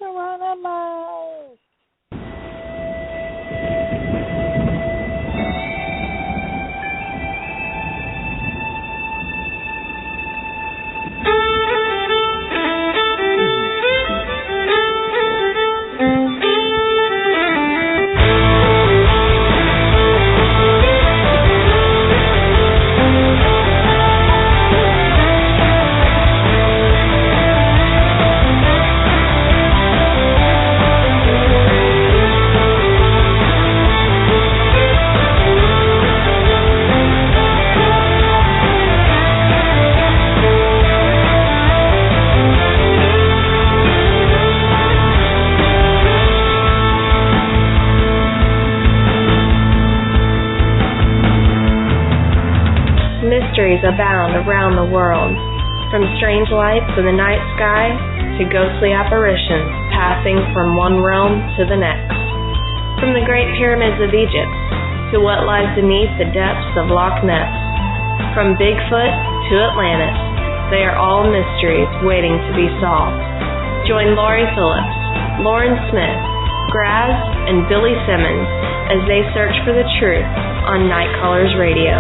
Geronimo. Mysteries abound around the world, from strange lights in the night sky to ghostly apparitions passing from one realm to the next. From the great pyramids of Egypt to what lies beneath the depths of Loch Ness. From Bigfoot to Atlantis, they are all mysteries waiting to be solved. Join Laurie Phillips, Lauren Smith, Graz, and Billy Simmons as they search for the truth on Nite Callers Radio.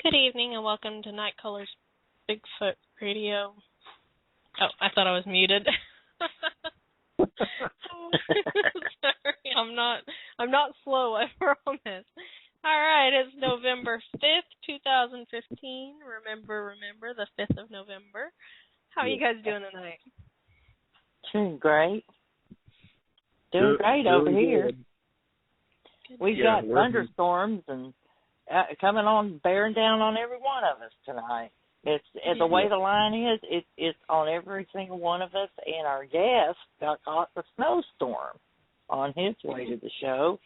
Good evening and welcome to Nite Callers Bigfoot Radio. Oh, I thought I was muted. Sorry, I'm not slow, I promise. All right, it's November 5th, 2015. Remember, the 5th of November. How are you guys doing tonight? Doing great. Doing great over here. We've got thunderstorms and coming on, bearing down on every one of us tonight. It's the way the line is. It's on every single one of us. And our guest got caught in a snowstorm on his way to the show,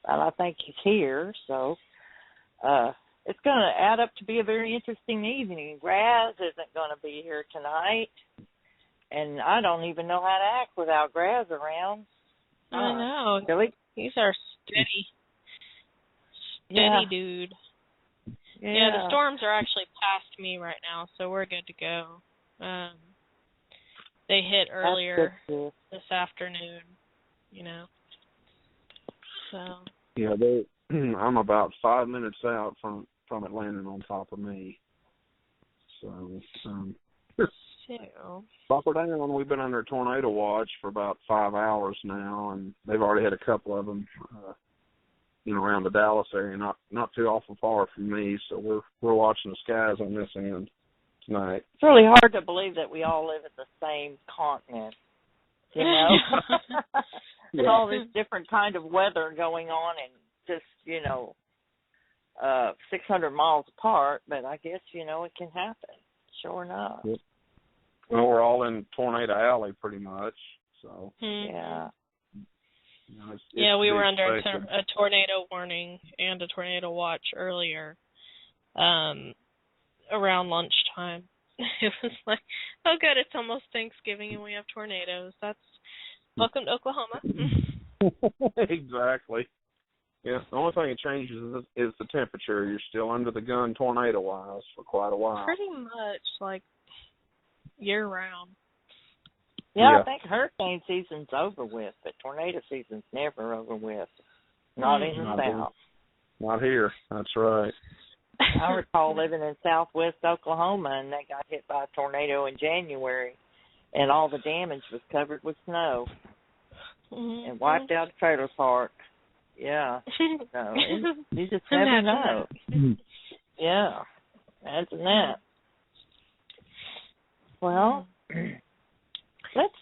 and I think he's here. So it's going to add up to be a very interesting evening. Graz isn't going to be here tonight, and I don't even know how to act without Graz around. I know. Really? He's our steady dude. Yeah, the storms are actually past me right now, so we're good to go. They hit earlier this afternoon, So. Yeah, I'm about 5 minutes out from it landing on top of me. So, buckle down. We've been under tornado watch for about 5 hours now, and they've already had a couple of them. Around the Dallas area, not too awful far from me, so we're watching the skies on this end tonight. It's really hard to believe that we all live at the same continent, With all this different kind of weather going on and just, 600 miles apart, but I guess, it can happen. Sure enough. Yep. Well, we're all in Tornado Alley pretty much, so. Yeah. We were under a tornado warning and a tornado watch earlier, around lunchtime. It was like, oh good, it's almost Thanksgiving and we have tornadoes. That's welcome to Oklahoma. Exactly. Yeah, the only thing that changes is the temperature. You're still under the gun tornado-wise for quite a while. Pretty much, like, year-round. Yeah, I think hurricane season's over with, but tornado season's never over with. Not in the South. Not here. That's right. I recall living in southwest Oklahoma, and they got hit by a tornado in January, and all the damage was covered with snow and wiped out a trailer park. Yeah. So you just never know. Yeah. Imagine that. Well, let's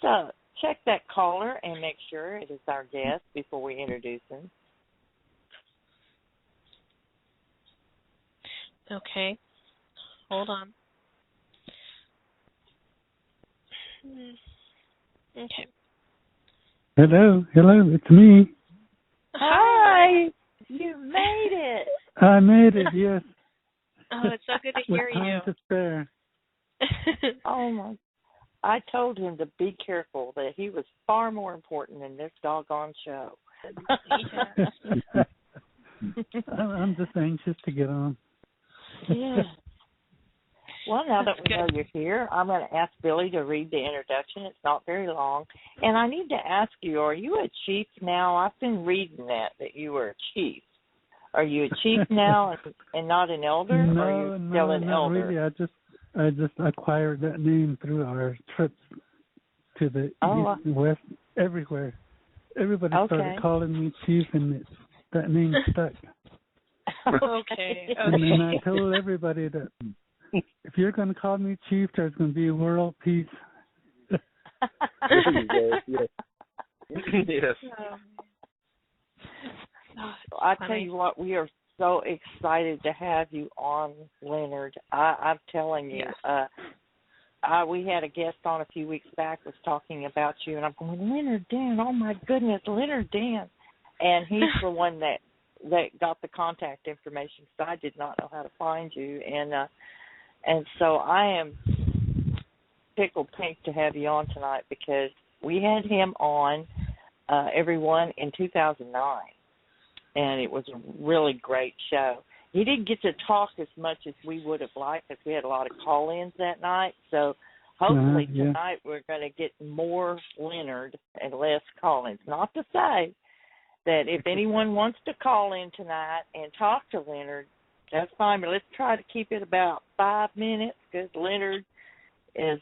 check that caller and make sure it is our guest before we introduce him. Okay. Hold on. Okay. Hello, it's me. Hi. You made it. I made it, yes. Oh, it's so good to hear you. With time to spare. Oh, my. I told him to be careful, that he was far more important than this doggone show. I'm just anxious to get on. Yeah. Well, now that we know you're here, I'm going to ask Billy to read the introduction. It's not very long. And I need to ask you, are you a chief now? I've been reading that you were a chief. Are you a chief now and not an elder? No, or are you still an elder? Really. I just acquired that name through our trips to the east and west, everywhere. Everybody started calling me chief, and that name stuck. Okay. And then I told everybody that if you're going to call me chief, there's going to be world peace. There you go. Yes. Yes. I tell you what, we are so excited to have you on, Leonard. I'm telling you. We had a guest on a few weeks back was talking about you, and I'm going, Leonard Dan, oh my goodness, Leonard Dan. And he's the one that got the contact information, so I did not know how to find you. And so I am tickled pink to have you on tonight, because we had him on, everyone, in 2009. And it was a really great show. He didn't get to talk as much as we would have liked, because we had a lot of call-ins that night. So hopefully tonight we're going to get more Leonard and less call-ins. Not to say that if anyone wants to call in tonight and talk to Leonard, that's fine, but let's try to keep it about 5 minutes, because Leonard is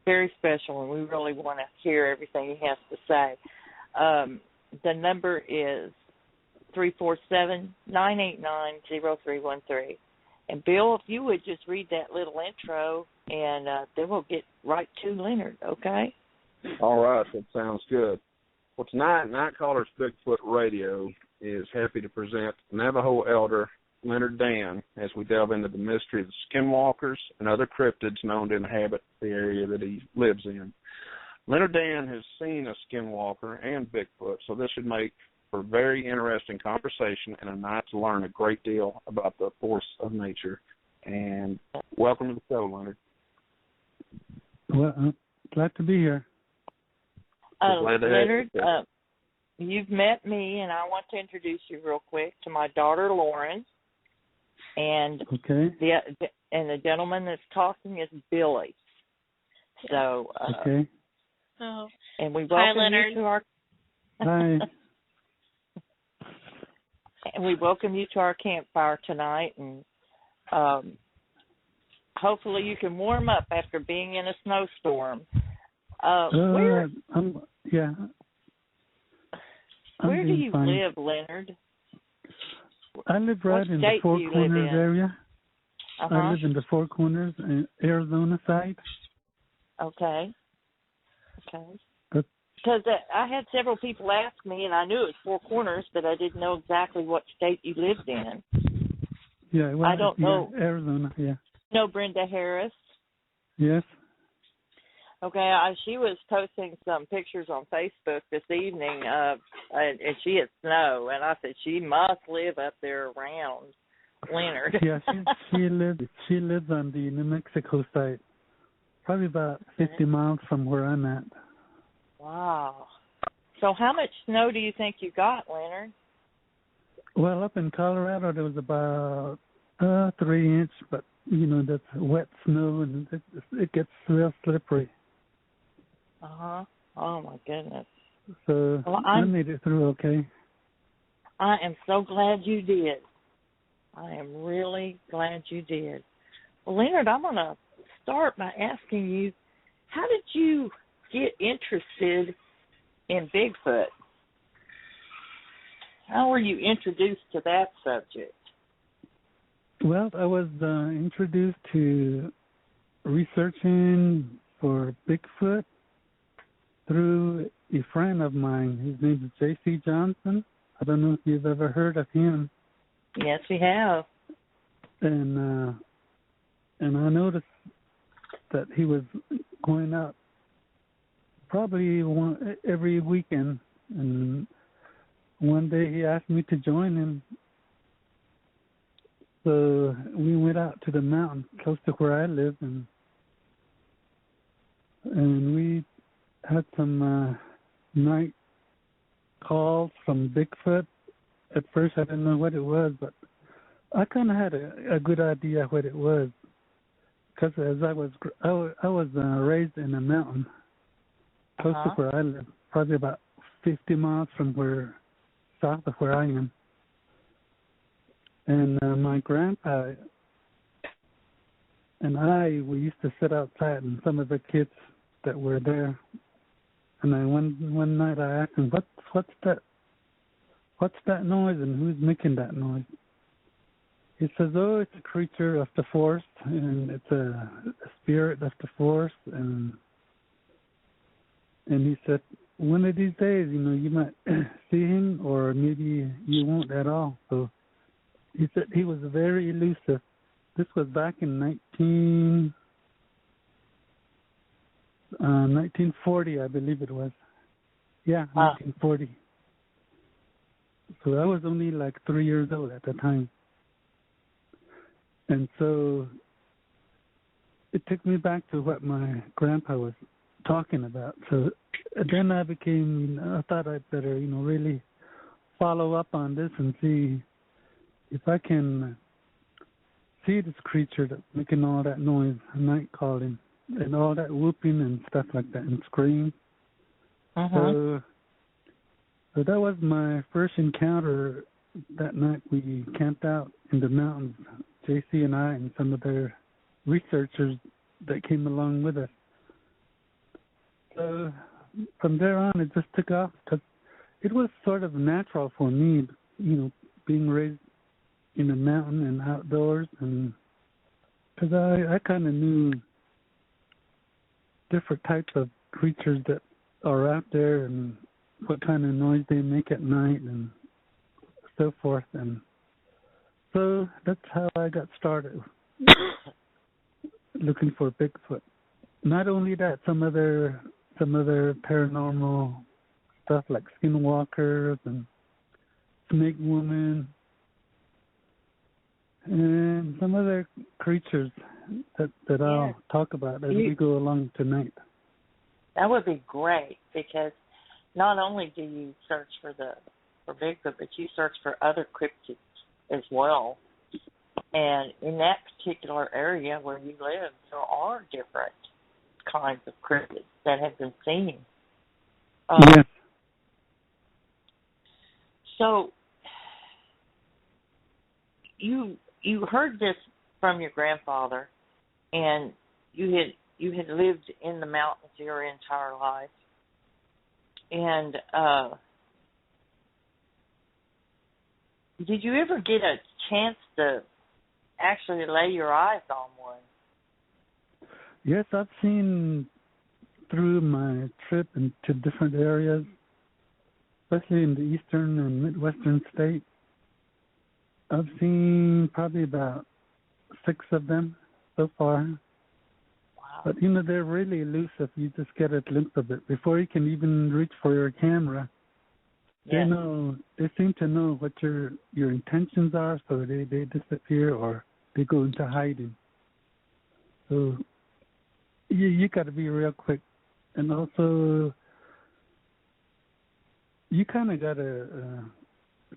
very special, and we really want to hear everything he has to say. The number is 347-989-0313. And, Bill, if you would just read that little intro, and then we'll get right to Leonard, okay? All right, that sounds good. Well, tonight, Nite Callers Bigfoot Radio is happy to present Navajo elder Leonard Dan as we delve into the mystery of the Skinwalkers and other cryptids known to inhabit the area that he lives in. Leonard Dan has seen a Skinwalker and Bigfoot, so this should make for a very interesting conversation and a night to learn a great deal about the force of nature. And welcome to the show, Leonard. Well, I'm glad to be here. Leonard, you've met me, and I want to introduce you real quick to my daughter, Lauren. And the gentleman that's talking is Billy. So, and we welcome you to our. Hi. And we welcome you to our campfire tonight, and hopefully you can warm up after being in a snowstorm. Where do you live, Leonard? I live right in the Four Corners area. I live in the Four Corners, Arizona side. Okay. Because I had several people ask me, and I knew it was Four Corners, but I didn't know exactly what state you lived in. Yeah, well, I don't know. Arizona, yeah. No, Brenda Harris? Yes. Okay, she was posting some pictures on Facebook this evening, and she had snow, and I said she must live up there around Leonard. Yeah, she lives on the New Mexico side, probably about 50 miles from where I'm at. Wow. So how much snow do you think you got, Leonard? Well, up in Colorado, there was about 3 inch, but, that's wet snow, and it gets real slippery. Uh-huh. Oh, my goodness. So I made it through okay. I am so glad you did. I am really glad you did. Well, Leonard, I'm going to start by asking you, how did you get interested in Bigfoot? How were you introduced to that subject? Well, I was introduced to researching for Bigfoot through a friend of mine. His name is J.C. Johnson. I don't know if you've ever heard of him. Yes, we have. And I noticed that he was going out probably every weekend. And one day he asked me to join him. So we went out to the mountain close to where I live, and and we had some night calls from Bigfoot. At first, I didn't know what it was, but I kind of had a good idea what it was, because as I was raised in a mountain close to where I live, probably about 50 miles from south of where I am. And my grandpa and we used to sit outside, and some of the kids that were there. And one night I asked him, "What's that? What's that noise, and who's making that noise?" He says, "Oh, it's a creature of the forest, and it's a spirit of the forest." And he said, "One of these days, you might see him, or maybe you won't at all." So he said he was very elusive. This was back in 1940, I believe it was. Yeah, 1940. So I was only like 3 years old at the time. And so it took me back to what my grandpa was talking about. So then I thought I'd better, really follow up on this and see if I can see this creature that's making all that noise, night calling, and all that whooping and stuff like that, and screams. So that was my first encounter. That night we camped out in the mountains, JC and I, and some of their researchers that came along with us. So from there on, it just took off, because it was sort of natural for me, being raised in a mountain and outdoors, and because I kind of knew different types of creatures that are out there and what kind of noise they make at night and so forth. And so that's how I got started looking for Bigfoot. Not only that, some other paranormal stuff like Skinwalkers and Snake Woman and some other creatures that I'll talk about as we go along tonight. That would be great, because not only do you search for Bigfoot, but you search for other cryptids as well. And in that particular area where you live, there are different kinds of cryptids that have been seen. Yes. So you heard this from your grandfather, and you had lived in the mountains your entire life. And did you ever get a chance to actually lay your eyes on one? Yes, I've seen through my trip into different areas, especially in the eastern and midwestern states. I've seen probably about 6 of them so far. Wow. But, they're really elusive. You just get a glimpse of it. Before you can even reach for your camera, they seem to know what your intentions are, so they disappear or they go into hiding. So you got to be real quick. And also, you kind of got to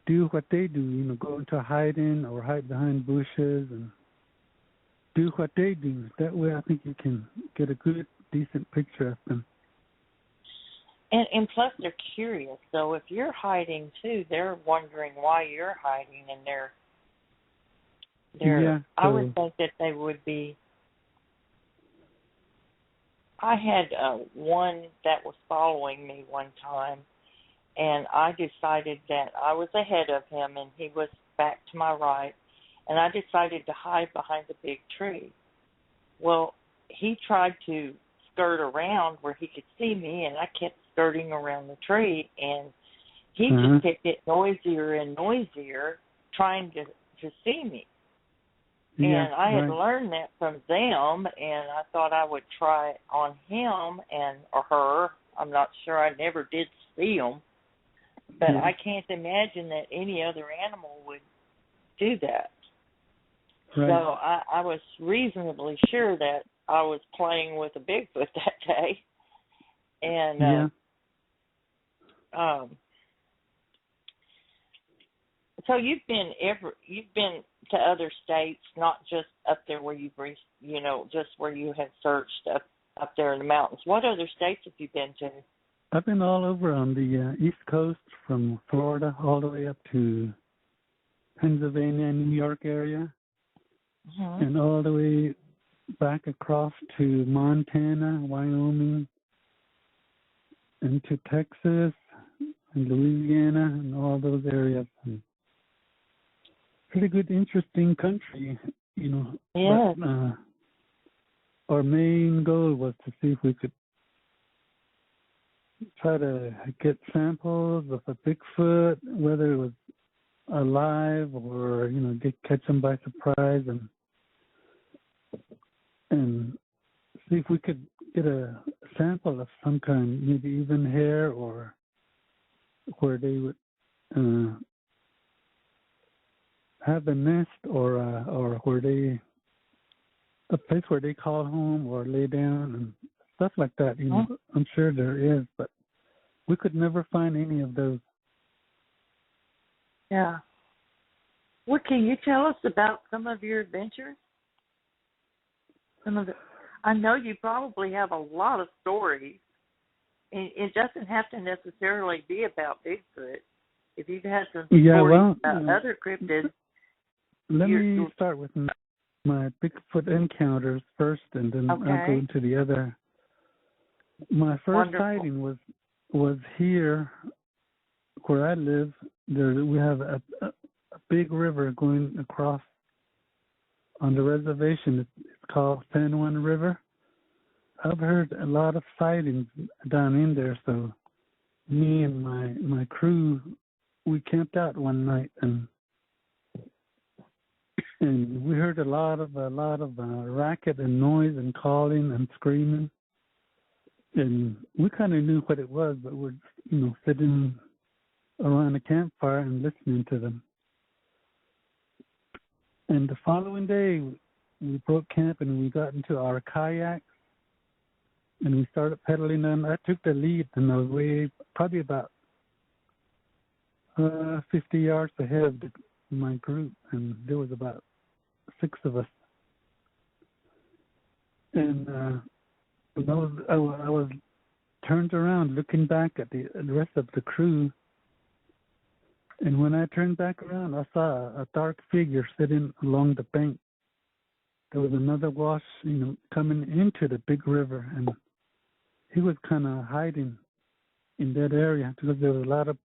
do what they do, go into hiding or hide behind bushes and do what they do. That way I think you can get a good, decent picture of them. And plus they're curious. So if you're hiding too, they're wondering why you're hiding, and I would think that they would be. I had one that was following me one time, and I decided that I was ahead of him and he was back to my right, and I decided to hide behind the big tree. Well, he tried to skirt around where he could see me, and I kept skirting around the tree, and he just kept getting noisier and noisier trying to see me. Yeah, and I had learned that from them, and I thought I would try it on him or her. I'm not sure. I never did see them, but I can't imagine that any other animal would do that. Right. So I was reasonably sure that I was playing with a Bigfoot that day, and so you've been to other states, not just up there where you've reached, just where you have searched up there in the mountains. What other states have you been to? I've been all over on the East Coast, from Florida all the way up to Pennsylvania and New York area, and all the way back across to Montana, Wyoming, into Texas and Louisiana and all those areas. And pretty good, interesting country, Yeah. But, our main goal was to see if we could try to get samples of a Bigfoot, whether it was alive or, catch them by surprise, and see if we could get a sample of some kind, maybe even hair, or where they would have a nest, or where a place where they call home or lay down and stuff like that. I'm sure there is, but we could never find any of those. Yeah. What can you tell us about some of your adventures? I know you probably have a lot of stories. It doesn't have to necessarily be about Bigfoot. If you've had some stories about other cryptids. Let me start with my Bigfoot encounters first, and then I'll go into the other. My first sighting was here where I live. We have a big river going across on the reservation. It's called San Juan River. I've heard a lot of sightings down in there, so me and my crew, we camped out one night, and we heard a lot of racket and noise and calling and screaming, and we kind of knew what it was, but we're sitting around a campfire and listening to them. And the following day, we broke camp and we got into our kayaks and we started pedaling them. I took the lead, and I was probably about 50 yards ahead of my group, and there was about 6 of us. And I was turned around looking back at the rest of the crew. And when I turned back around, I saw a dark figure sitting along the bank. There was another wash, coming into the big river, and he was kind of hiding in that area because there was a lot of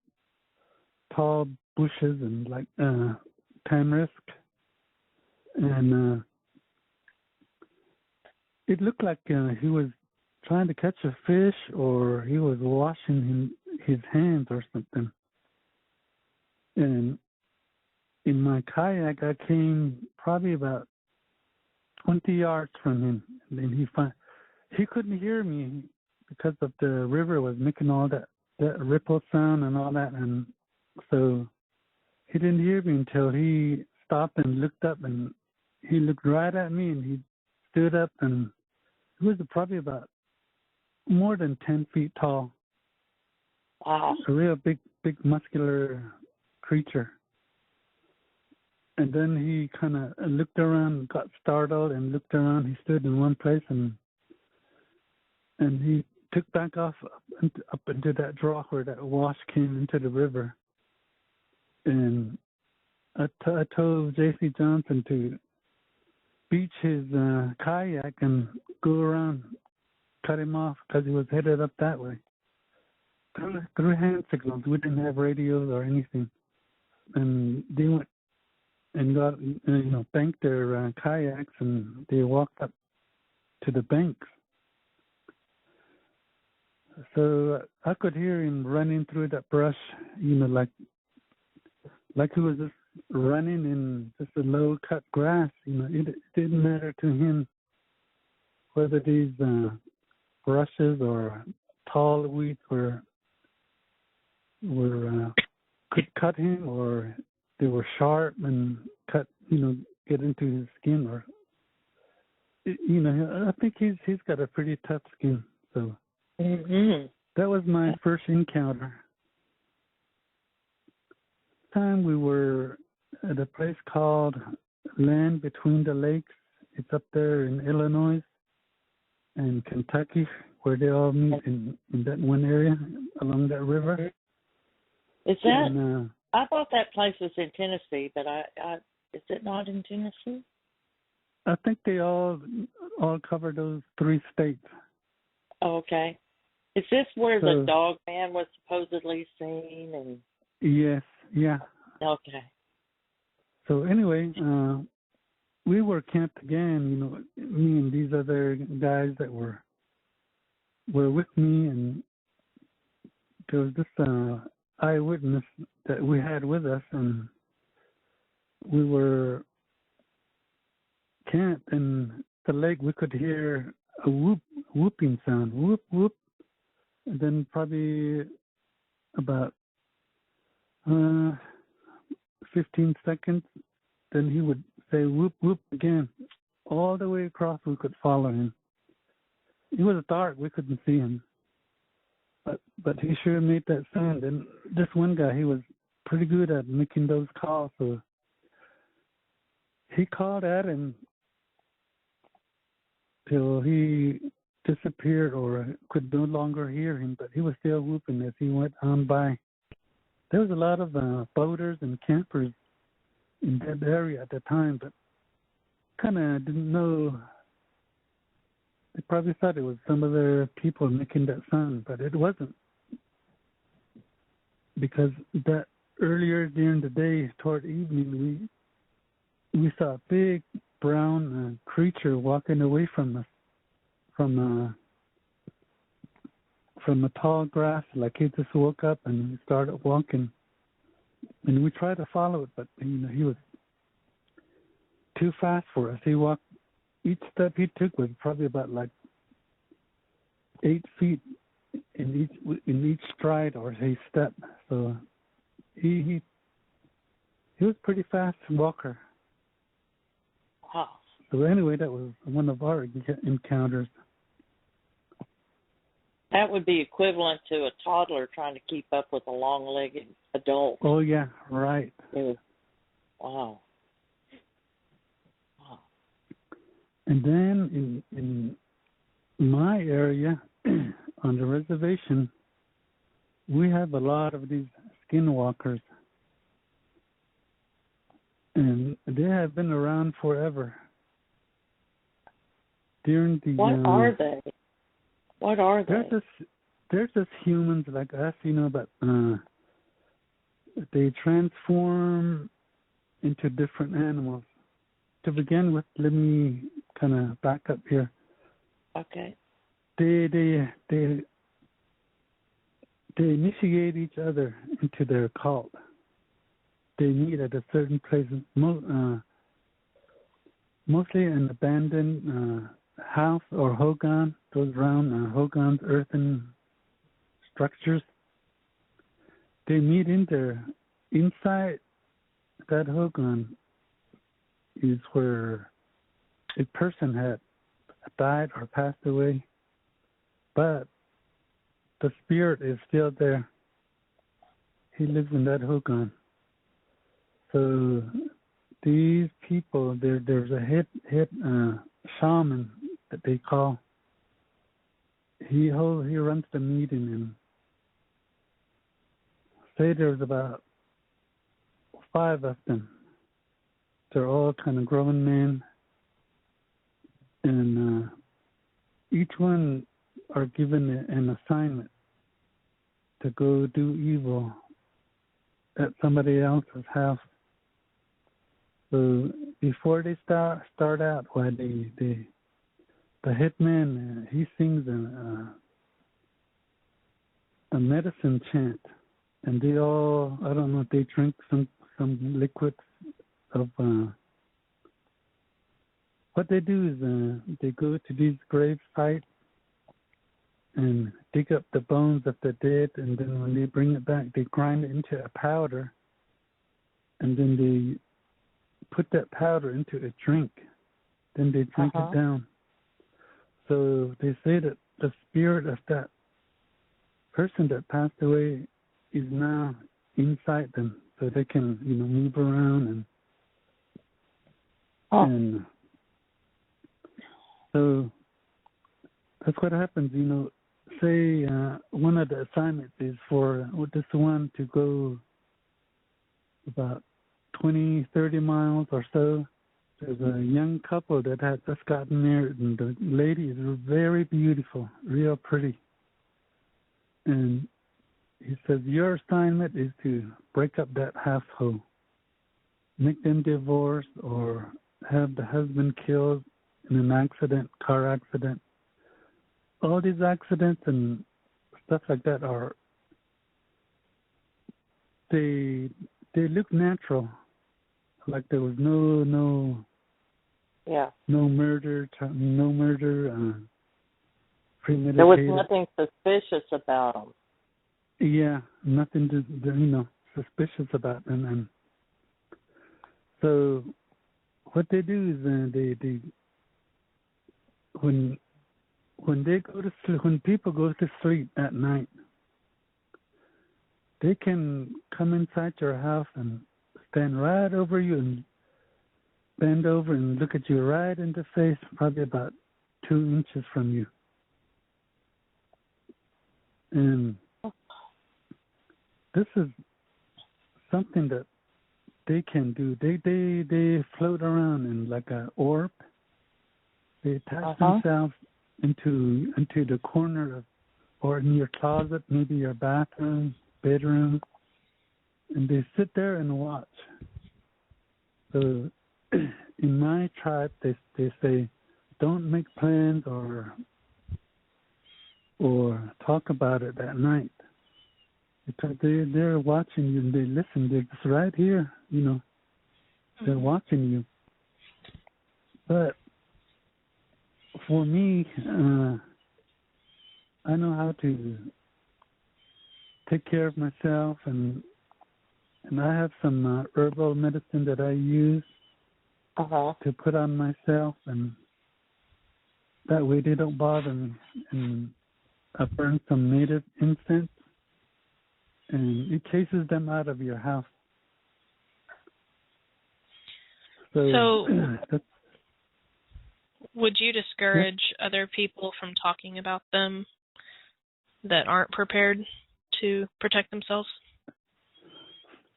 tall bushes and tamarisk, and it looked like he was trying to catch a fish, or he was washing his hands or something. And in my kayak, I came probably about 20 yards from him. And then he couldn't hear me because of the river was making all that ripple sound and all that. And so he didn't hear me until he stopped and looked up, and he looked right at me, and he stood up, and he was probably about more than 10 feet tall. Wow. A real big muscular creature. And then he kind of looked around, got startled, and looked around. He stood in one place, and he took back off up into that draw where that wash came into the river. And I told J.C. Johnson to beach his kayak and go around, cut him off, because he was headed up that way. Through hand signals. We didn't have radios or anything. And they went and got, banked their kayaks, and they walked up to the banks. So I could hear him running through that brush, like he was just running in just a low-cut grass. It didn't matter to him whether these brushes or tall weeds could cut him, or they were sharp and cut, get into his skin, or you know, I think he's got a pretty tough skin. So that was my first encounter. Time we were at a place called Land Between the Lakes. It's up there in Illinois and Kentucky, where they all meet in that one area along that river. Is that? And, I thought that place was in Tennessee, but is it not in Tennessee? I think they all cover those 3 states. Oh, okay. Is this where the dog man was supposedly seen? And yes, yeah. Okay. So anyway, we were camped again. You know, me and these other guys that were with me, and there was this eyewitness that we had with us, and we were camped in the lake. We could hear a whooping sound, whoop whoop, and then probably about 15 seconds, then he would say whoop whoop again, all the way across. We could follow him. It was dark, we couldn't see him, but he sure made that sound. And this one guy, he was pretty good at making those calls, so he called at him till he disappeared or could no longer hear him, but he was still whooping as he went on by. There was a lot of boaters and campers in that area at the time, but kind of didn't know. They probably thought it was some other people making that sound, but it wasn't. Because that earlier during the day, toward evening, we saw a big brown creature walking away from us, from the tall grass. Like he just woke up and he started walking, and we tried to follow it, but you know, he was too fast for us. He walked. Each step he took was probably about like 8 feet in each stride or a step. So he was pretty fast walker. Wow. So anyway, that was one of our encounters. That would be equivalent to a toddler trying to keep up with a long-legged adult. Oh yeah, right. Wow. And then in my area, on the reservation, we have a lot of these skinwalkers. And they have been around forever. During the What are they? What are they? They're just humans like us, you know, but they transform into different animals. To begin with, let me kind of back up here. Okay. They initiate each other into their cult. They meet at a certain place, mostly an abandoned house or hogan, those round hogans, earthen structures. They meet in there. Inside that hogan is where a person had died or passed away, but the spirit is still there. He lives in that hogan. So these people, there's a head shaman that they call. He runs the meeting, and say there's about 5 of them. They're all kind of grown men, and each one are given an assignment to go do evil at somebody else's house. So before they start out, why the hitman he sings a medicine chant, and they all, I don't know if they drink some liquids of what they do is they go to these grave sites and dig up the bones of the dead, and then when they bring it back, they grind it into a powder, and then they put that powder into a drink. Then they drink it down. So they say that the spirit of that person that passed away is now inside them, so they can, move around and so that's what happens. Say one of the assignments is for this one to go about 20, 30 miles or so. There's a young couple that had just gotten married, and the lady is very beautiful, real pretty. And he says, your assignment is to break up that household, make them divorce or have the husband killed in an accident, car accident. All these accidents and stuff like that they look natural, like there was no murder, premeditated. There was nothing suspicious about them. Yeah, nothing suspicious about them. And so what they do is they when they go to sleep, when people go to sleep at night, they can come inside your house and stand right over you and bend over and look at you right in the face, probably about 2 inches from you. And this is something that they can do. They float around in like an orb. They attach themselves into the corner or in your closet, maybe your bathroom, bedroom, and they sit there and watch. So in my tribe, they say, don't make plans or talk about it at night, because they're watching you and they listen. They're just right here, they're watching you. But for me, I know how to take care of myself, and I have some herbal medicine that I use to put on myself, and that way they don't bother me. And I burn some native incense, and it chases them out of your house. So would you discourage other people from talking about them that aren't prepared to protect themselves?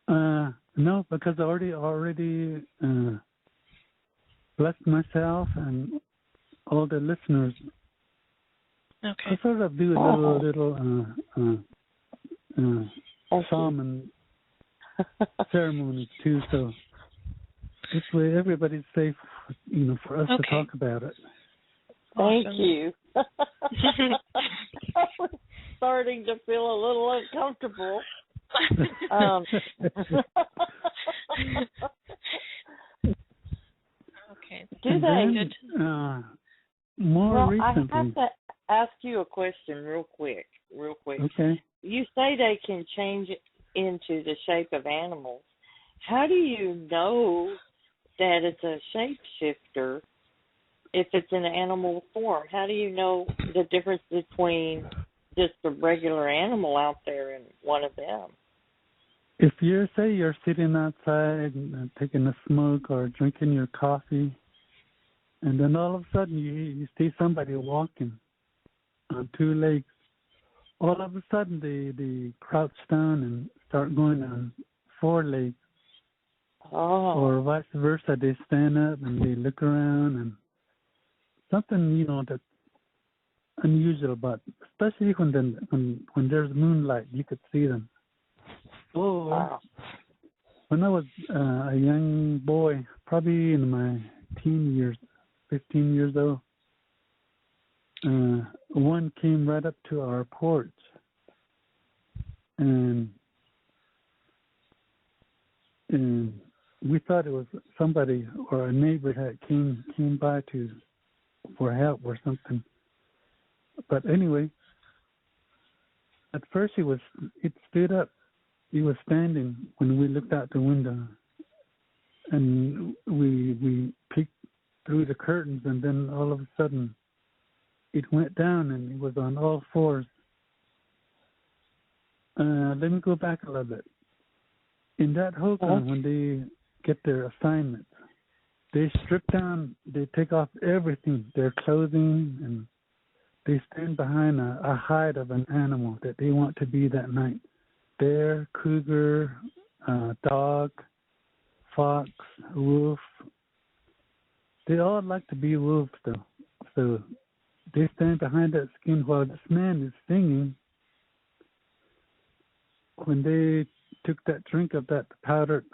No, because I already blessed myself and all the listeners. Okay. I sort of do a little shaman ceremonies too, so this way everybody's safe, for us to talk about it. Thank you. I was starting to feel a little uncomfortable. Okay. Do they? More recently. I have to ask you a question real quick. Okay. You say they can change into the shape of animals. How do you know that it's a shapeshifter if it's in an animal form? How do you know the difference between just a regular animal out there and one of them? If you're sitting outside and taking a smoke or drinking your coffee, and then all of a sudden you see somebody walking on 2 legs, all of a sudden they crouch down and start going on 4 legs. Or vice versa, they stand up and they look around, and something that's unusual, but especially when there's moonlight, you could see them. Or when I was a young boy, probably in my teen years, 15 years old, one came right up to our porch, and we thought it was somebody or a neighbor that came by for help or something. But anyway, at first it stood up. He was standing when we looked out the window, and we peeked through the curtains, and then all of a sudden it went down and it was on all fours. Let me go back a little bit. In that hogan, when they get their assignments, they strip down, they take off everything, their clothing, and they stand behind a hide of an animal that they want to be that night. Bear, cougar, dog, fox, wolf. They all like to be wolves, though. So they stand behind that skin while this man is singing. When they took that drink of that powdered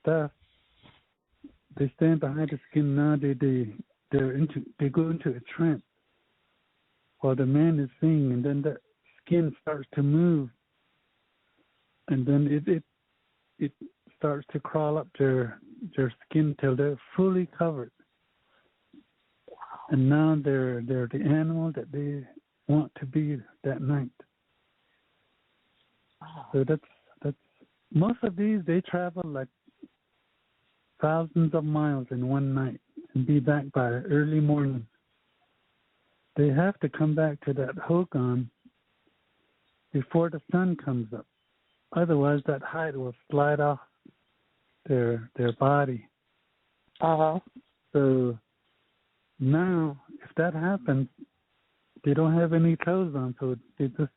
stuff, they stand behind the skin. Now they go into a trance while the man is singing, and then that skin starts to move, and then it starts to crawl up their skin till they're fully covered, and now they're the animal that they want to be that night. So that's most of these, they travel like thousands of miles in one night and be back by early morning. They have to come back to that hogan before the sun comes up. Otherwise, that hide will slide off their body. So now, if that happens, they don't have any clothes on, so they just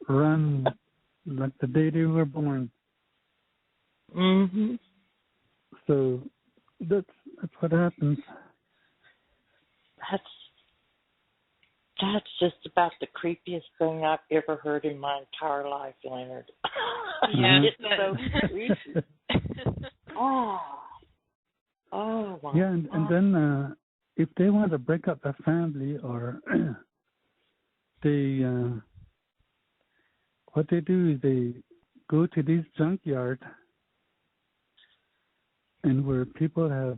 run like the day they were born. So that's what happens. That's just about the creepiest thing I've ever heard in my entire life, Leonard. Yeah, it's so creepy. Oh, my yeah, and then if they want to break up a family, or they what they do is they go to these junkyards, and where people have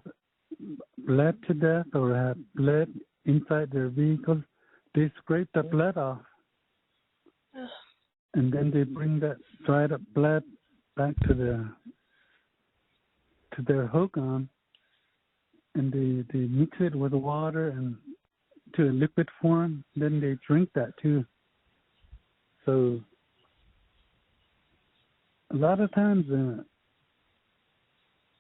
bled to death or have bled inside their vehicles, they scrape the blood off, and then they bring that dried up blood back to their hogan, and they mix it with water and to a liquid form. Then they drink that too. So a lot of times,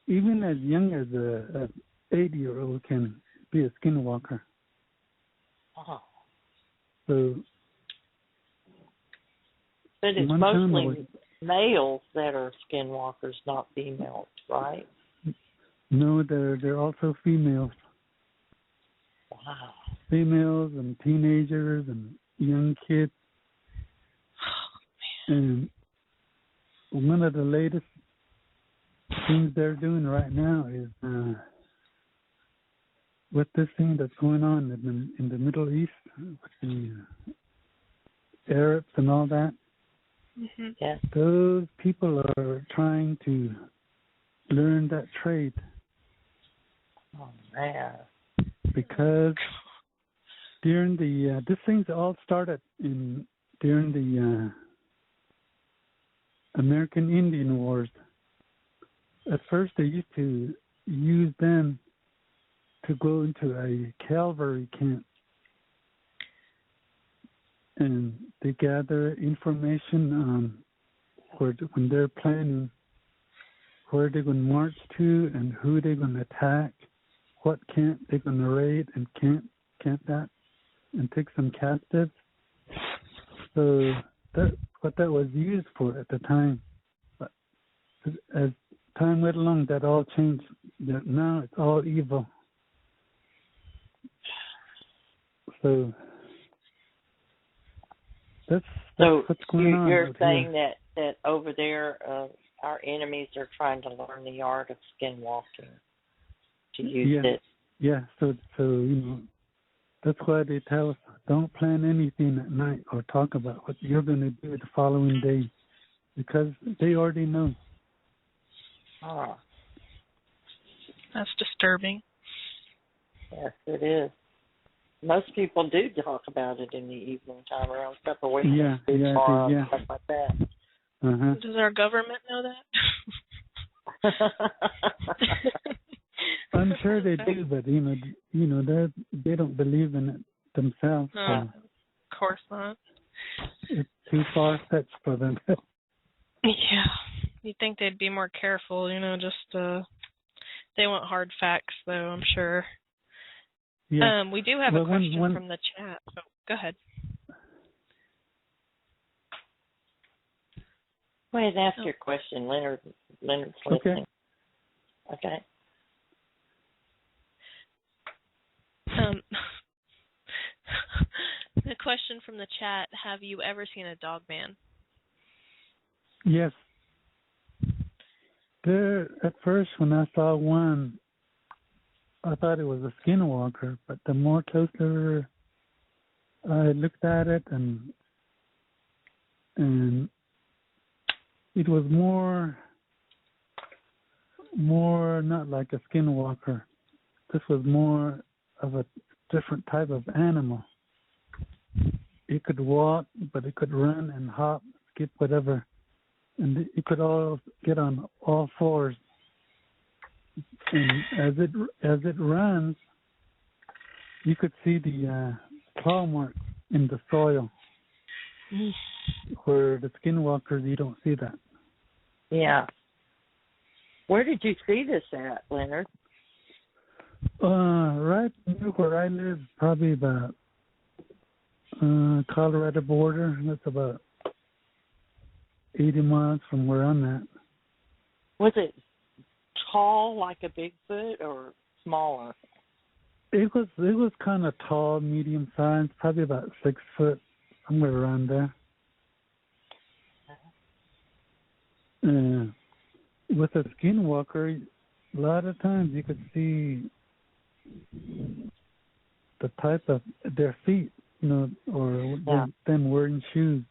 even as young as an 8-year-old can be a skinwalker. So, but it's mostly males that are skinwalkers, not females, right? No, they're also females. Wow. Females and teenagers and young kids. And one of the latest things they're doing right now is with this thing that's going on in the Middle East, with the Arabs and all that. Yes. Those people are trying to learn that trade. Oh, man. Because during the this thing's all started during the American Indian Wars. At first, they used to use them to go into a cavalry camp, and they gather information on when they're planning where they're going to march to and who they're going to attack, what camp they're going to raid and camp at, and take some captives. So that's what that was used for at the time. But as time went along, that all changed. Now it's all evil. So that's what's going on. You're saying that over there, our enemies are trying to learn the art of skinwalking to use it. Yeah. So that's why they tell us, don't plan anything at night or talk about what you're going to do the following day, because they already know. Ah. That's disturbing. Yes, it is. Most people do talk about it in the evening time around separation. Stuff like that. Does our government know that? I'm sure they do, but they don't believe in it themselves. Of course not. It's too far-fetched for them. Yeah. You'd think they'd be more careful, they want hard facts, though, I'm sure. Yeah. We do have a question from the chat. Oh, go ahead. Go ahead and ask your question, Leonard. Leonard's listening. Okay. The question from the chat, have you ever seen a dog man? Yes. At first, when I saw one, I thought it was a skinwalker, but the more closer I looked at it, and it was more not like a skinwalker. This was more of a different type of animal. It could walk, but it could run and hop, skip, whatever. And it could all get on all fours. And as it runs, you could see the claw marks in the soil. Where the skinwalkers, you don't see that. Yeah. Where did you see this at, Leonard? Right near where I live, probably about Colorado border. That's about 80 miles from where I'm at. Was it tall like a Bigfoot or smaller? It was kind of tall, medium sized, probably about 6 foot, somewhere around there. With a skinwalker, a lot of times you could see the type of their feet, or them wearing shoes.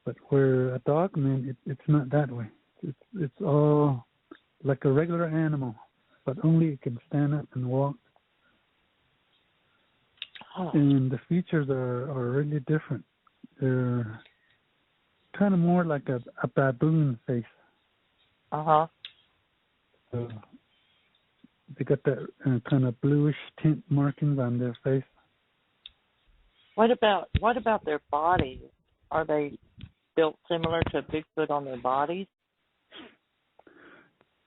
But where a dogman, it's not that way. It's all like a regular animal, but only it can stand up and walk. Oh. And the features are really different. They're kind of more like a baboon face. Uh-huh. So they got that kind of bluish tint markings on their face. What about their bodies? Are they built similar to Bigfoot on their bodies?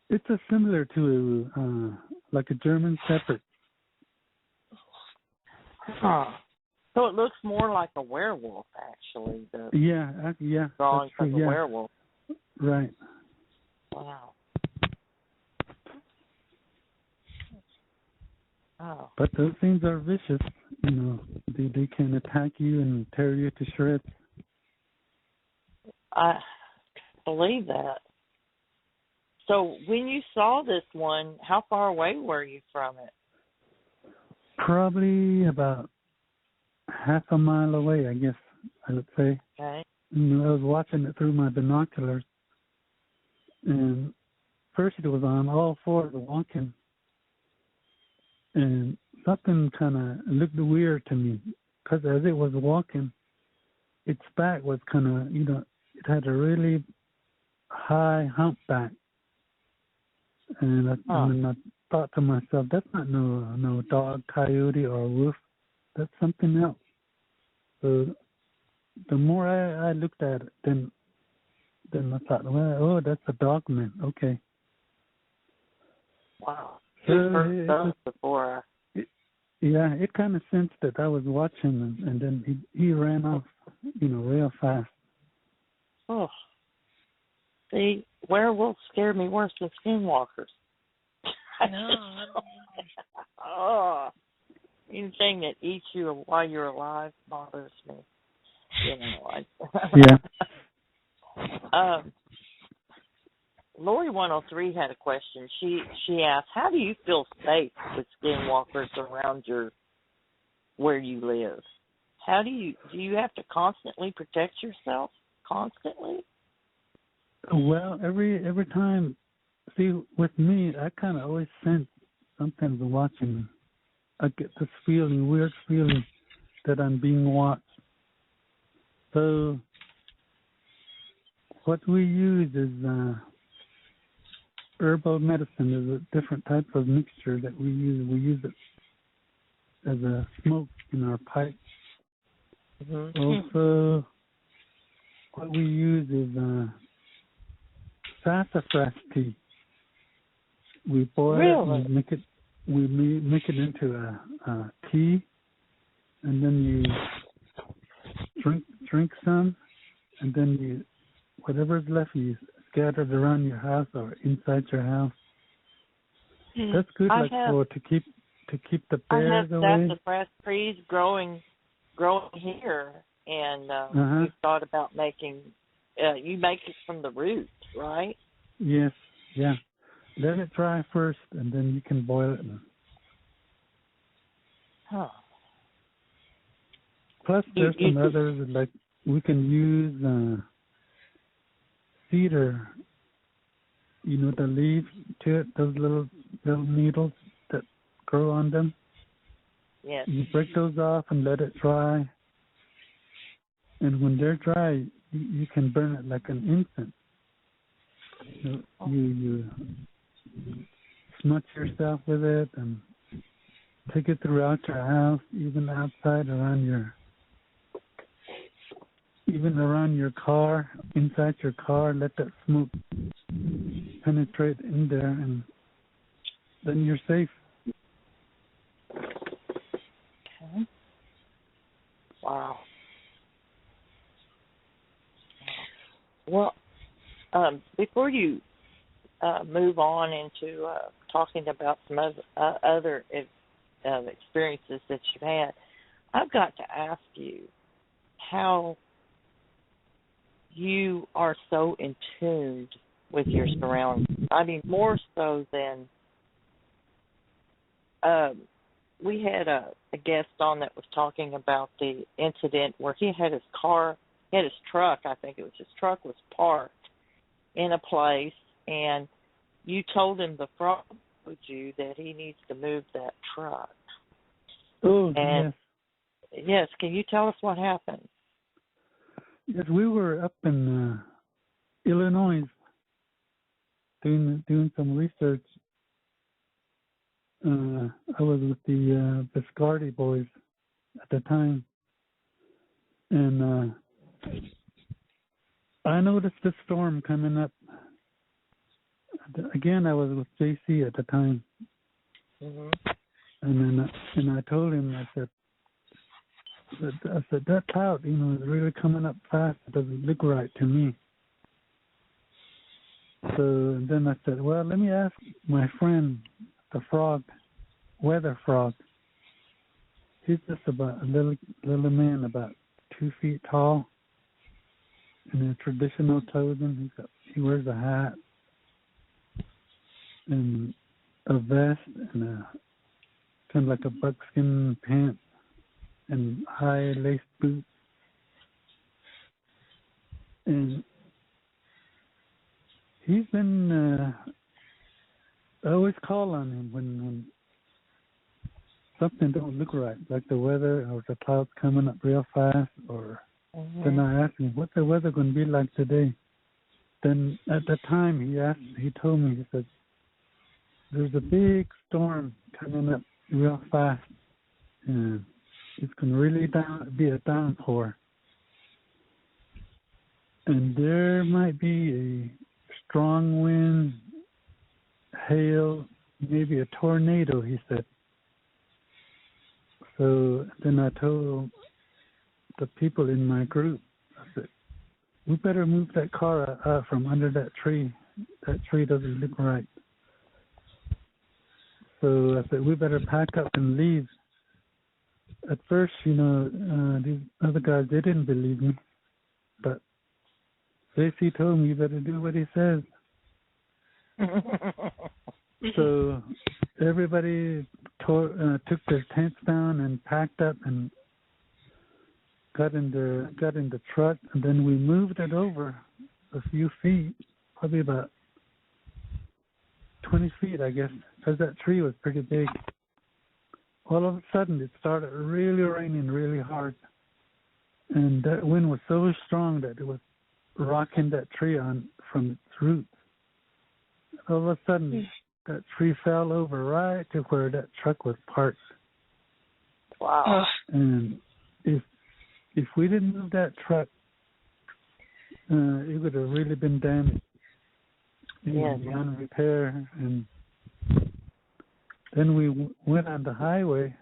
It's similar to like a German Shepherd. Huh. So it looks more like a werewolf, actually. Yeah. Drawing from a werewolf. Right. Wow. Oh. But those things are vicious. They can attack you and tear you to shreds. I believe that. So when you saw this one, how far away were you from it? Probably about half a mile away, I guess I would say. Okay. I was watching it through my binoculars, and first it was on all fours walking, and something kind of looked weird to me, because as it was walking, its back was kind of, it had a really high humpback. And I thought to myself, that's not no dog, coyote, or wolf. That's something else. So the more I looked at it, then I thought, that's a dog man. Okay. Wow. Before. It kind of sensed that I was watching, and then he ran off, real fast. Oh. See, werewolves scare me worse than skinwalkers. No. Oh. Anything that eats you while you're alive bothers me. Yeah. Lori 103 had a question. She asked, how do you feel safe with skinwalkers around where you live? How do you have to constantly protect yourself? Constantly? Well, every time, see, with me, I kind of always sense, sometimes watching me, I get this weird feeling that I'm being watched. So what we use is herbal medicine. Is a different type of mixture that we use. We use it as a smoke in our pipe. Mm-hmm. Also, what we use is sassafras tea. We boil it and make it. We make it into a tea, and then you drink some, and then you whatever's left you scatter it around your house or inside your house. That's good, to keep the bears away. I have sassafras trees growing here, and we thought about making. You make it from the roots, right? Yes, yeah. Let it dry first, and then you can boil it. Huh. Plus, there's some others, like we can use cedar. You know, the leaves to it, those little needles that grow on them. Yes. You break those off and let it dry. And when they're dry, you can burn it like an incense. You smudge yourself with it and take it throughout your house, even outside around your car, inside your car. Let that smoke penetrate in there, and then you're safe. Okay. Wow. Well, before you move on into talking about some other experiences that you've had, I've got to ask you how you are so in tune with your surroundings. I mean, more so than we had a guest on that was talking about the incident where he had his truck, I think it was his truck, was parked in a place, and you told him the frog told you that he needs to move that truck. Oh, and yes. Yes, can you tell us what happened? Yes, we were up in Illinois doing some research. I was with the Biscardi boys at the time, and I noticed the storm coming up. Again, I was with JC at the time, and I told him, I said that cloud, is really coming up fast. It doesn't look right to me. So then I said, well, let me ask my friend, the frog, weather frog. He's just about a little man, about 2 feet tall, in a traditional clothing. He wears a hat and a vest and a kind of like a buckskin pants and high lace boots. And he's been, I always call on him when something don't look right, like the weather or the clouds coming up real fast, or then I ask him, what's the weather going to be like today? Then at the time he told me, he said, there's a big storm coming up real fast, and it's going to really be a downpour. And there might be a strong wind, hail, maybe a tornado, he said. So then I told the people in my group, I said, we better move that car out from under that tree. That tree doesn't look right. So I said, we better pack up and leave. At first, these other guys, they didn't believe me. But JC told me you better do what he says. So everybody took their tents down and packed up and got in the truck, and then we moved it over a few feet, probably about 20 feet, I guess, because that tree was pretty big. All of a sudden, it started really raining really hard, and that wind was so strong that it was rocking that tree on from its roots. All of a sudden, that tree fell over right to where that truck was parked. Wow. And if we didn't move that truck, it would have really been damaged. It was beyond repair. And then we went on the highway,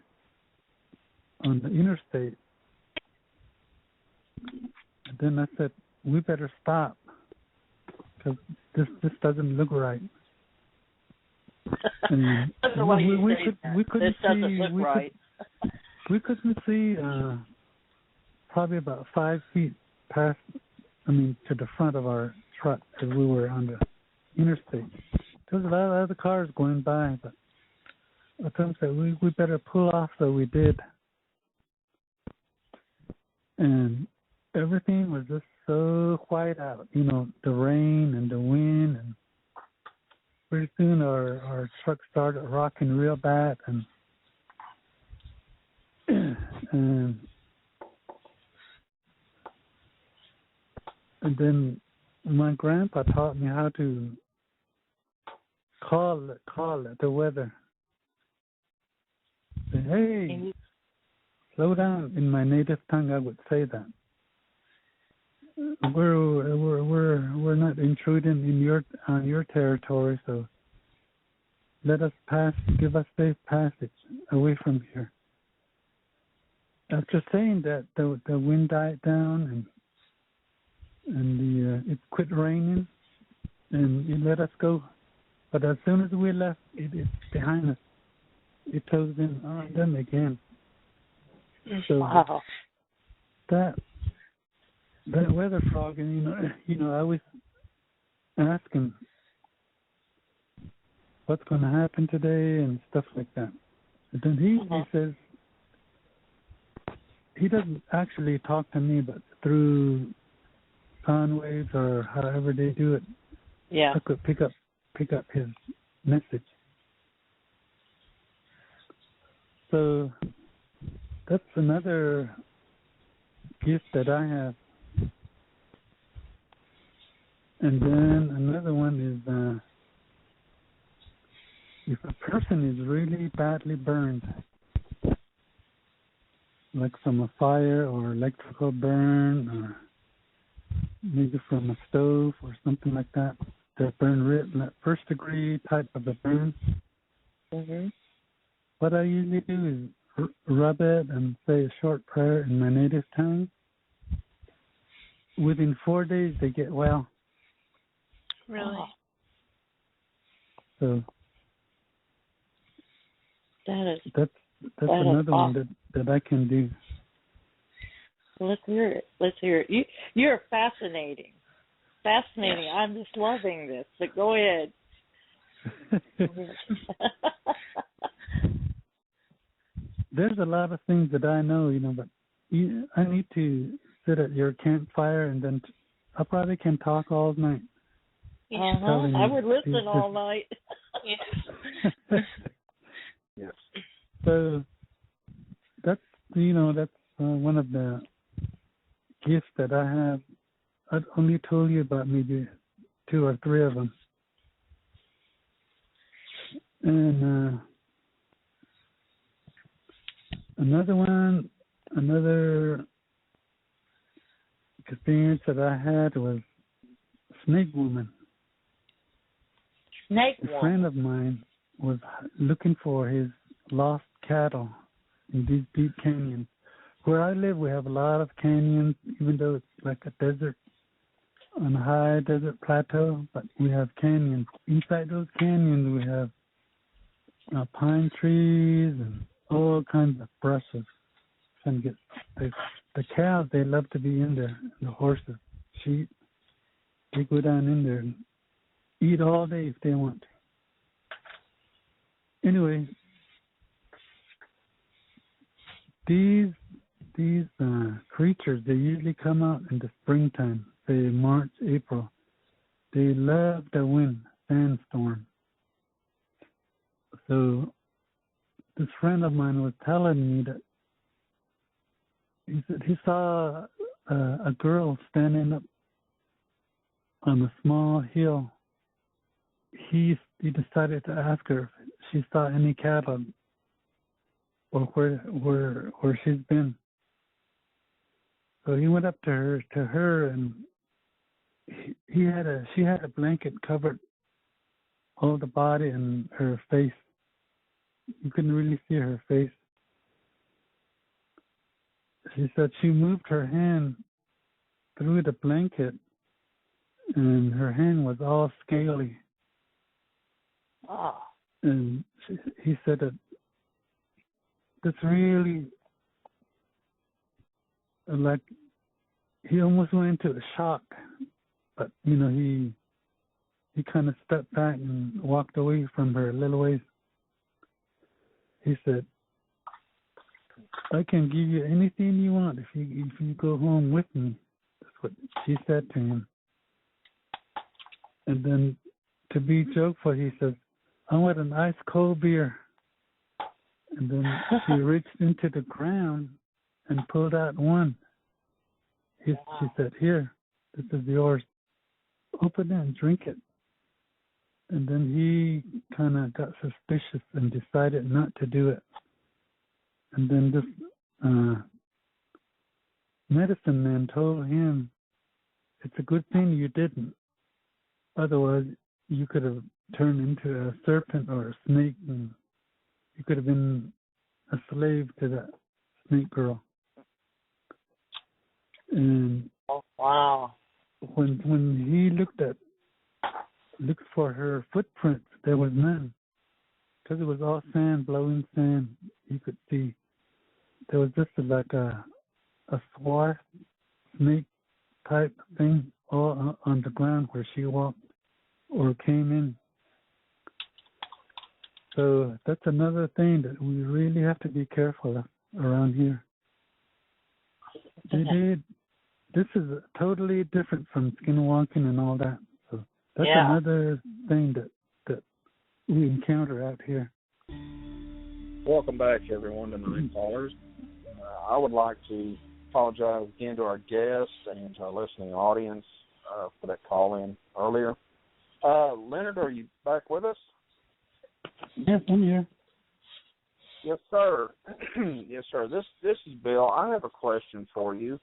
on the interstate. And then I said, we better stop, because this doesn't look right. And we couldn't see probably about 5 feet past, to the front of our truck as we were on the interstate. There was a lot of other cars going by, but I told them that we better pull off, so we did. And everything was just so white out, the rain and the wind, and pretty soon our truck started rocking real bad, and then my grandpa taught me how to call it the weather. Say, hey, slow down. In my native tongue, I would say that. We're not intruding on your territory, so let us pass. Give us safe passage away from here. After saying that, the wind died down and it quit raining, and it let us go. But as soon as we left, it's behind us. It closed in on them again. So wow. That weather frog, and I always ask him what's going to happen today and stuff like that. And then he says he doesn't actually talk to me, but through sound waves or however they do it, I could pick up his message. So that's another gift that I have. And then another one is if a person is really badly burned, like from a fire or electrical burn or maybe from a stove or something like that, they're burned first degree type of a burn. Mm-hmm. What I usually do is rub it and say a short prayer in my native tongue. Within 4 days, they get well. Really? So that's another one that I can do. Let's hear it. You're fascinating. I'm just loving this. But go ahead. There's a lot of things that I know, but I need to sit at your campfire, and then I probably can talk all night. I would listen all night. Yes. So that's one of the gifts that I have. I only told you about maybe 2 or 3 of them. And another experience that I had was Snake Woman. A friend of mine was looking for his lost cattle in these deep canyons. Where I live, we have a lot of canyons, even though it's like a desert, on a high desert plateau, but we have canyons. Inside those canyons, we have pine trees and all kinds of brushes. And the cows, they love to be in there. The horses, sheep, they go down in there and eat all day if they want to. Anyway, these creatures, they usually come out in the springtime, say March, April. They love the wind, sandstorm. So this friend of mine was telling me that he said he saw a girl standing up on a small hill. He decided to ask her if she saw any cattle. or where she's been. So he went up to her, and she had a blanket covered all the body and her face. You couldn't really see her face. She said she moved her hand through the blanket, and her hand was all scaly. Oh. And he said that that's really, like, he almost went into a shock, but he kind of stepped back and walked away from her a little ways. He said, "I can give you anything you want if you go home with me." That's what she said to him. And then, to be jokeful, he says, "I want an ice cold beer." And then she reached into the ground and pulled out one. She said, "Here, this is yours. Open it and drink it." And then he kind of got suspicious and decided not to do it. And then this medicine man told him, "It's a good thing you didn't. Otherwise, you could have turned into a serpent or a snake, and you could have been a slave to that snake girl." And wow, when he looked for her footprints, there was none, because it was all sand, blowing sand. You could see there was just like a swath snake type thing all on the ground where she walked or came in. So that's another thing that we really have to be careful of around here. This is totally different from skinwalking and all that. So that's another thing that we encounter out here. Welcome back, everyone, to Nite Callers. I would like to apologize again to our guests and to our listening audience for that call-in earlier. Leonard, are you back with us? Yes, I'm here. Yes, sir. Yes, sir. This is Bill. I have a question for you.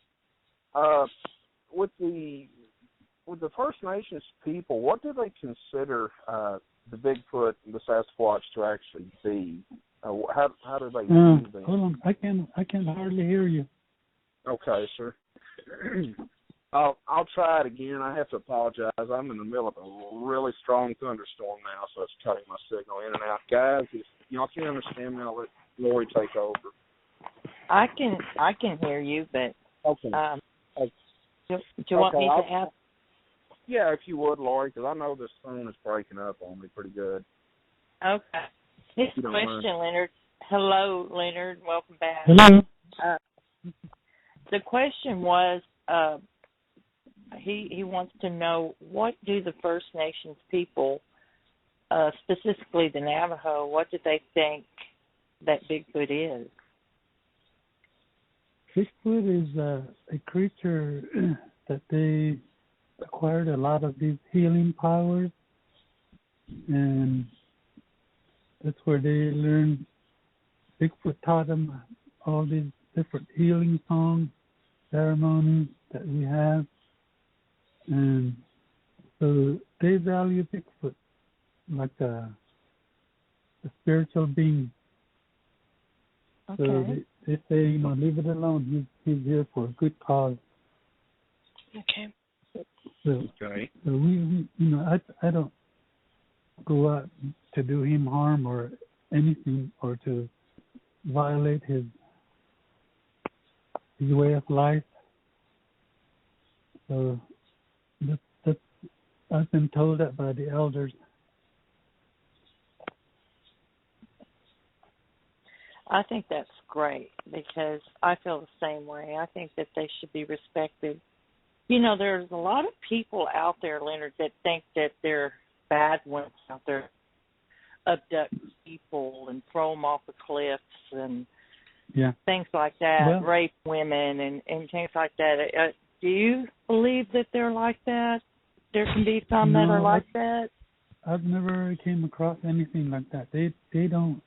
With the First Nations people, what do they consider the Bigfoot and the Sasquatch to actually be? How do they view them? Hold on, I can hardly hear you. Okay, sir. I'll try it again. I have to apologize. I'm in the middle of a really strong thunderstorm now, so it's cutting my signal in and out. Guys, if y'all can't understand me, I'll let Lori take over. I can hear you, but okay. Do you want me to ask? Yeah, if you would, Lori, because I know this phone is breaking up on me pretty good. Okay. This question, Leonard. Hello, Leonard. Welcome back. Hello. The question was, he wants to know, what do the First Nations people, specifically the Navajo, what do they think that Bigfoot is? Bigfoot is a creature that they acquired a lot of these healing powers, and that's where they learned. Bigfoot taught them all these different healing songs, ceremonies that we have, and so they value Bigfoot like a spiritual being. Okay. So they say, leave it alone. He's here for a good cause. Okay. So we I don't go out to do him harm or anything, or to violate his way of life. So that's I've been told that by the elders. I think that's great, because I feel the same way. I think that they should be respected. There's a lot of people out there, Leonard, that think that they're bad ones out there, abduct people and throw them off the cliffs and things like that, rape women and things like that. Do you believe that they're like that? There can be some that are like that? I've never came across anything like that. They don't.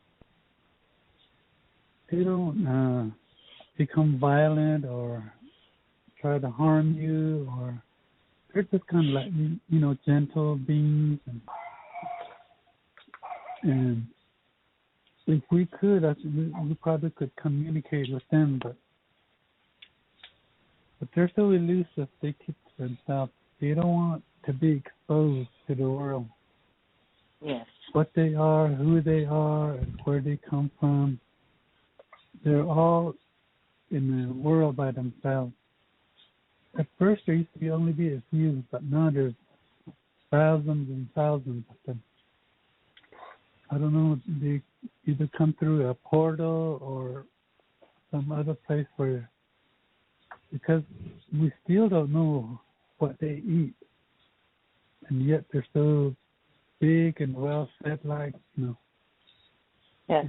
don't become violent or try to harm you, or they're just kind of like, gentle beings. And if we could, we probably could communicate with them, but they're so elusive. They keep to themselves. They don't want to be exposed to the world. Yes. What they are, who they are, and where they come from. They're all in the world by themselves. At first, there used to only be a few, but now there's thousands and thousands of them. I don't know, they either come through a portal or some other place where, because we still don't know what they eat, and yet they're so big and well fed, like, Yeah.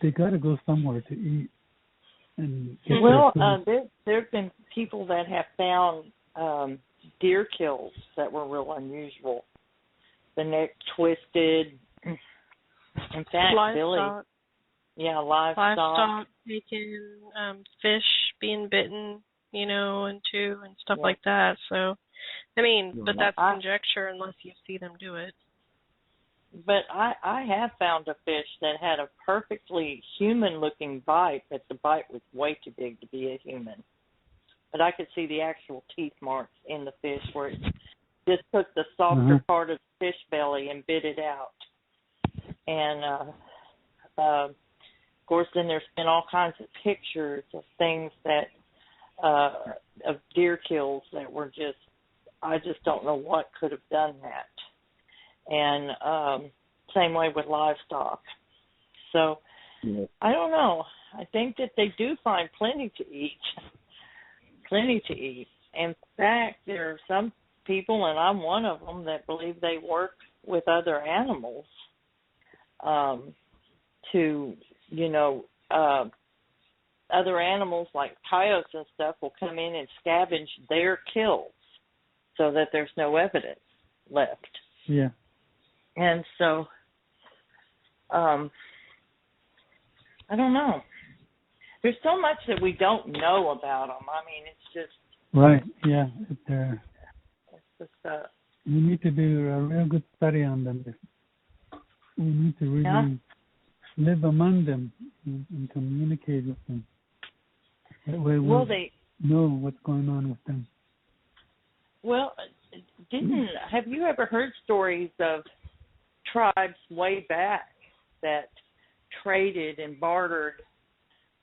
They got to go somewhere to eat. And there've been people that have found deer kills that were real unusual. The neck twisted. In fact, livestock. Livestock taken, fish being bitten, in two and stuff like that. So, but that's conjecture unless you see them do it. But I have found a fish that had a perfectly human-looking bite, but the bite was way too big to be a human. But I could see the actual teeth marks in the fish where it just took the softer part of the fish belly and bit it out. And, of course, then there's been all kinds of pictures of things that, of deer kills that were I just don't know what could have done that. And same way with livestock. So, I don't know. I think that they do find plenty to eat. In fact, there are some people, and I'm one of them, that believe they work with other animals to, other animals like coyotes and stuff will come in and scavenge their kills so that there's no evidence left. Yeah. And so, I don't know. There's so much that we don't know about them. It's just... Right, yeah. It's just... we need to do a real good study on them. We need to really live among them and communicate with them. That way we'll know what's going on with them. Well, have you ever heard stories of tribes way back that traded and bartered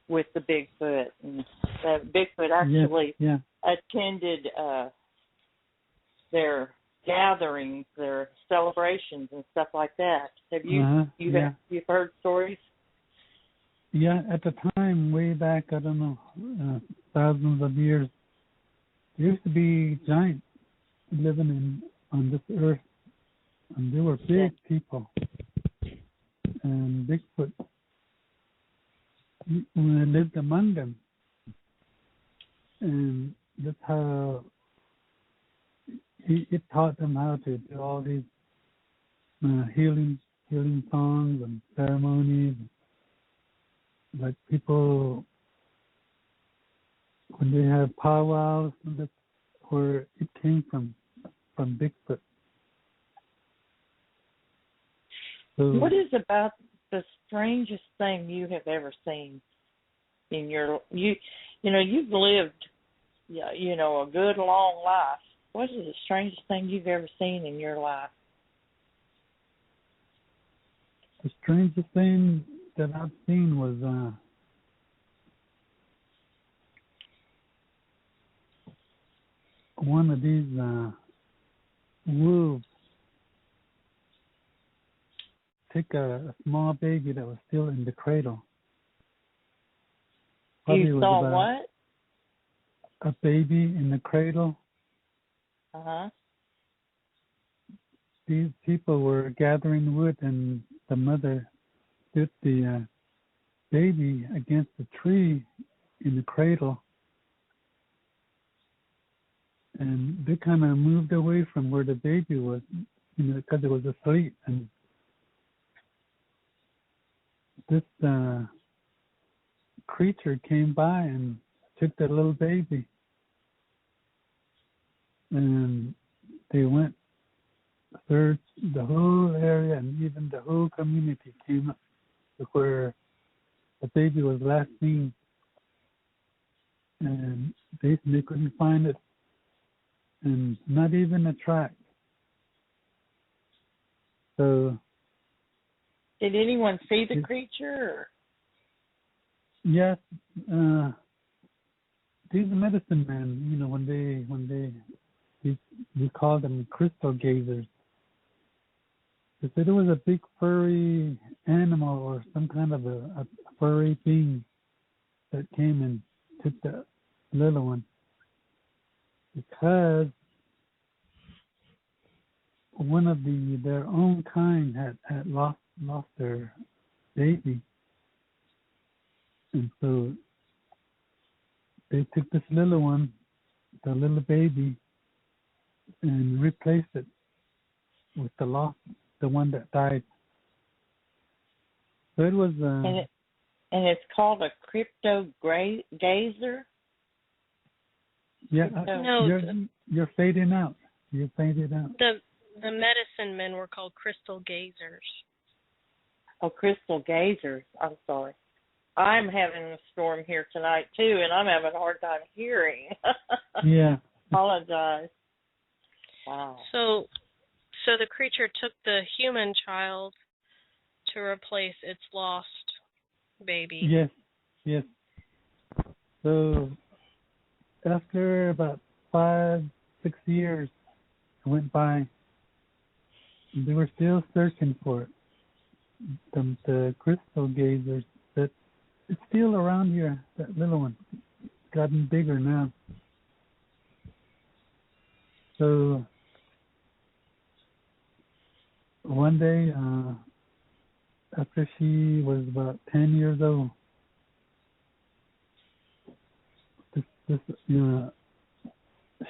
with the Bigfoot? And Bigfoot actually attended their gatherings, their celebrations, and stuff like that. Have you've heard stories? Yeah, at the time, way back, I don't know, thousands of years, there used to be giants living on this earth, and they were big people. And Bigfoot lived among them, and that's how it taught them how to do all these healing songs and ceremonies. Like people, when they have powwows, that's where it came from Bigfoot. So, what is about the strangest thing you have ever seen in your you've lived a good long life. What is the strangest thing you've ever seen in your life? The strangest thing that I've seen was one of these wolves take a small baby that was still in the cradle. You saw what? A baby in the cradle. These people were gathering wood, and the mother stood the baby against the tree in the cradle, and they kind of moved away from where the baby was, because it was asleep, and this creature came by and took the little baby, and they went searched the whole area, and even the whole community came up to where the baby was last seen, and they couldn't find it, and not even a track. So, did anyone see the creature? Yes, these medicine men, you know, when we call them crystal gazers. They said it was a big furry animal or some kind of a furry being that came and took the little one, because one of their own kind had lost their baby, and so they took this little one, the little baby, and replaced it with the one that died. So it was. And it's called a crypto gazer. Yeah, you're fading out. You're fading out. The medicine men were called crystal gazers. Oh, crystal gazers. I'm sorry. I'm having a storm here tonight too, and I'm having a hard time hearing. Yeah. Apologize. Wow. So the creature took the human child to replace its lost baby. Yes. So after about 5-6 years went by, they were still searching for it. The crystal gazers, that it's still around here, that little one. It's gotten bigger now. So one day, after she was about 10 years old, this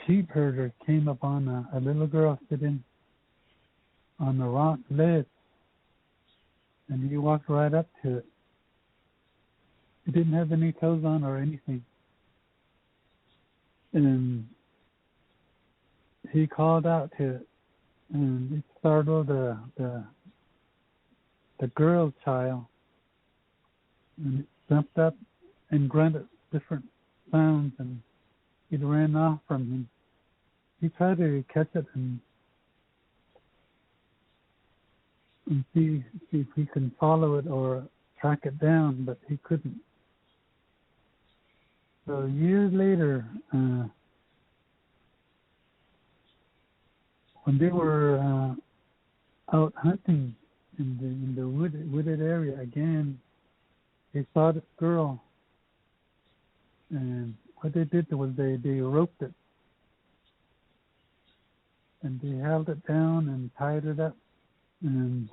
sheep herder came upon a little girl sitting on a rock ledge, and he walked right up to it. He didn't have any clothes on or anything, and he called out to it, and it startled the girl child, and it jumped up and grunted different sounds, and it ran off from him. He tried to catch it and see if he can follow it or track it down, but he couldn't. So years later, when they were out hunting in the wooded area again, they saw this girl, and what they did was they roped it, and they held it down and tied it up, and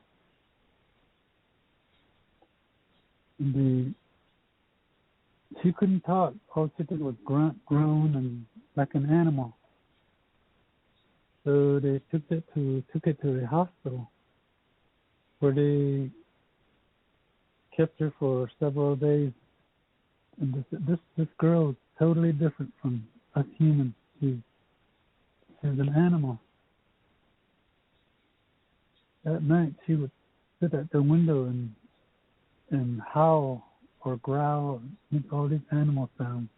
she couldn't talk. All she did was grunt, groan, and like an animal. So they took it to the hospital, where they kept her for several days. And this girl is totally different from us humans. She's an animal. At night, she would sit at the window and howl or growl and make all these animal sounds.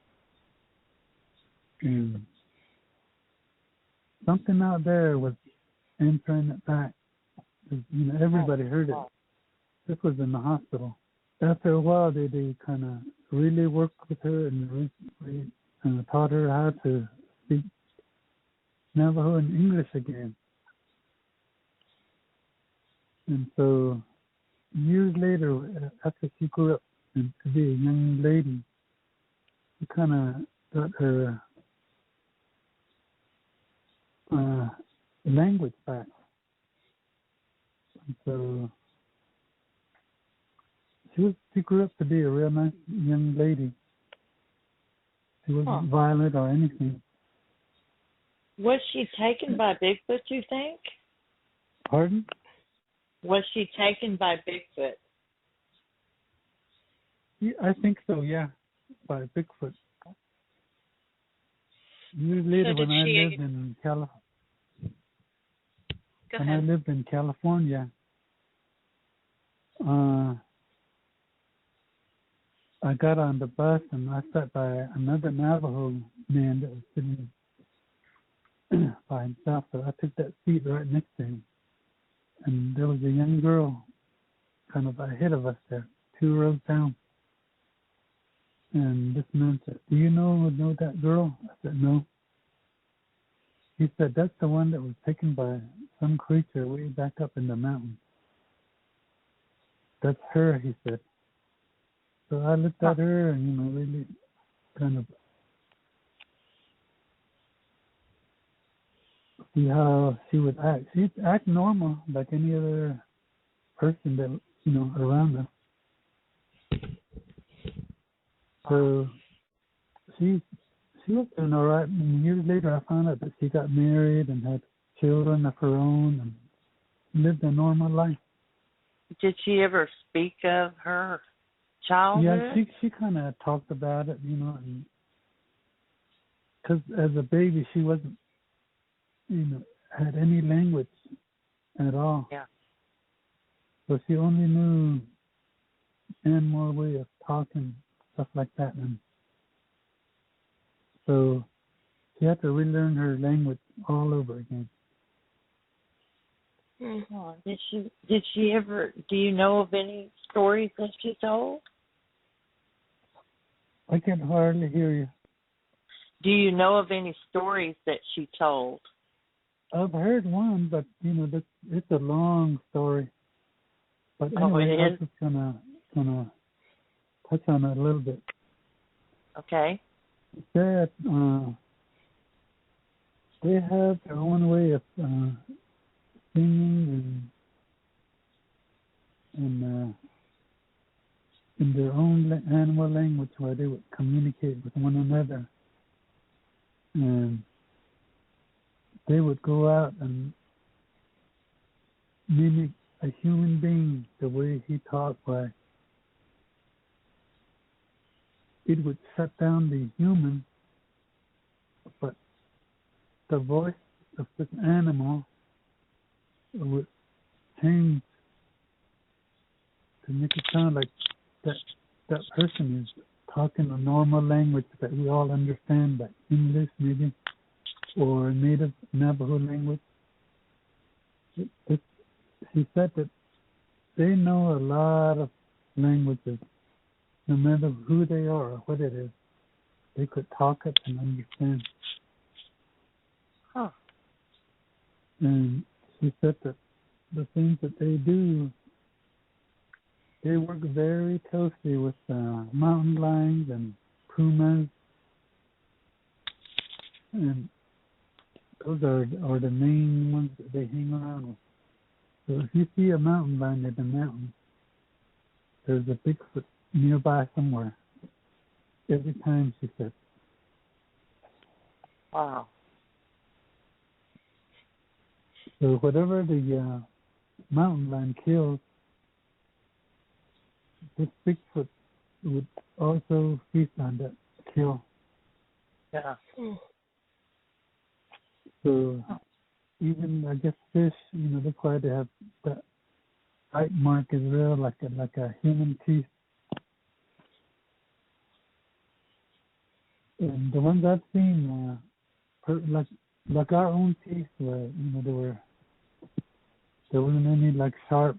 And something out there was answering it back. Everybody heard it. This was in the hospital. After a while, they kind of really worked with her and taught her how to speak Navajo and English again. And so years later, after she grew up and to be a young lady, she kind of got her language back. And so she grew up to be a real nice young lady. She wasn't violent or anything. Was she taken by Bigfoot, you think? Pardon? Was she taken by Bigfoot? Yeah, I think so, yeah, by Bigfoot. Years later, when I lived in California, I got on the bus and I sat by another Navajo man that was sitting by himself. So I took that seat right next to him. And there was a young girl kind of ahead of us there, 2 rows down. And this man said, "Do you know that girl?" I said, "No." He said, "That's the one that was taken by some creature way back up in the mountains. That's her," he said. So I looked at her and, really kind of see how she would act. She'd act normal like any other person that, around her. So she was doing all right. And years later, I found out that she got married and had children of her own and lived a normal life. Did she ever speak of her childhood? Yeah, she kind of talked about it, because as a baby she wasn't, had any language at all. Yeah. So she only knew animal way of talking, stuff like that, and so she had to relearn her language all over again. Oh, did she ever? Do you know of any stories that she told? I can hardly hear you. Do you know of any stories that she told? I've heard one, but it's a long story. But anyway, I'm just gonna touch on it a little bit. Okay. That they have their own way of singing and in their own animal language, where they would communicate with one another, and they would go out and mimic a human being the way he talked, by it would shut down the human, but the voice of this animal would change to make it sound like that person is talking a normal language that we all understand, like English maybe, or native Navajo language. She said that they know a lot of languages, no matter who they are or what it is. They could talk it and understand. Huh. And she said that the things that they do, they work very closely with mountain lions and pumas, and those are the main ones that they hang around with. So if you see a mountain lion in the mountains, there's a Bigfoot nearby somewhere. Every time, she said. Wow. So whatever the mountain lion kills, this Bigfoot would also feast on that kill. Yeah. So even, I guess, fish, that's why they have that bite mark as well, like a human teeth. And the ones I've seen, like our own teeth, where there wasn't any like sharp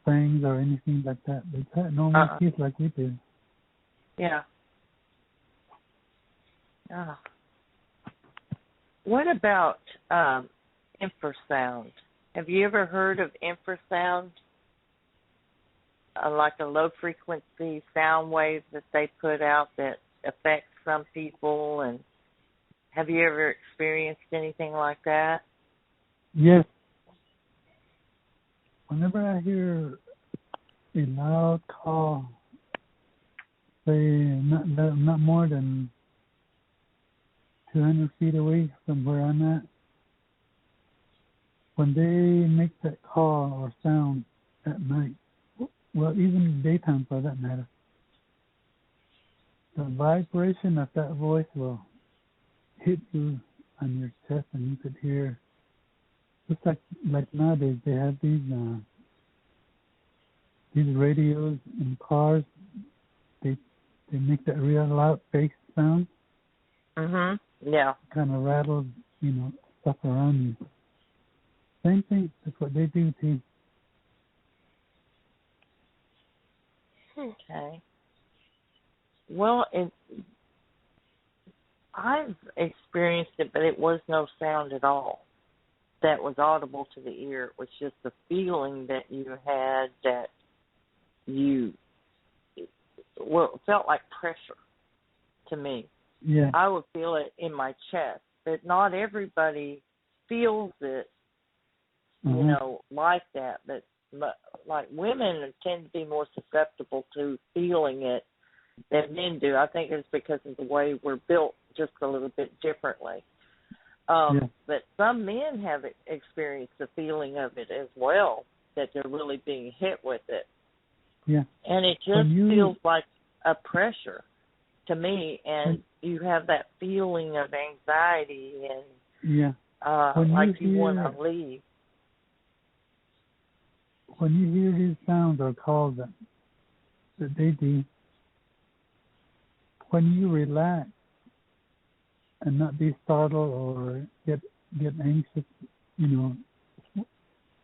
fangs or anything like that. They had normal teeth like we do. Yeah. What about infrasound? Have you ever heard of infrasound? Like a low frequency sound wave that they put out that affects some people, and have you ever experienced anything like that? Yes. Whenever I hear a loud call, say not more than 200 feet away from where I'm at, when they make that call or sound at night, well, even daytime for that matter, the vibration of that voice will hit you on your chest, and you could hear, just like nowadays they have these radios in cars. They make that real loud bass sound. Yeah. Kind of rattles, stuff around you. Same thing. That's what they do too. Okay. Well, I've experienced it, but it was no sound at all that was audible to the ear. It was just the feeling that you had that it felt like pressure to me. Yeah. I would feel it in my chest, but not everybody feels it, like that. But like women tend to be more susceptible to feeling it than men do. I think it's because of the way we're built just a little bit differently. But some men have experienced the feeling of it as well, that they're really being hit with it. Yeah. And it just feels like a pressure to me, and you have that feeling of anxiety and like you want to leave. When you hear these sounds or calls that they do, when you relax and not be startled or get anxious,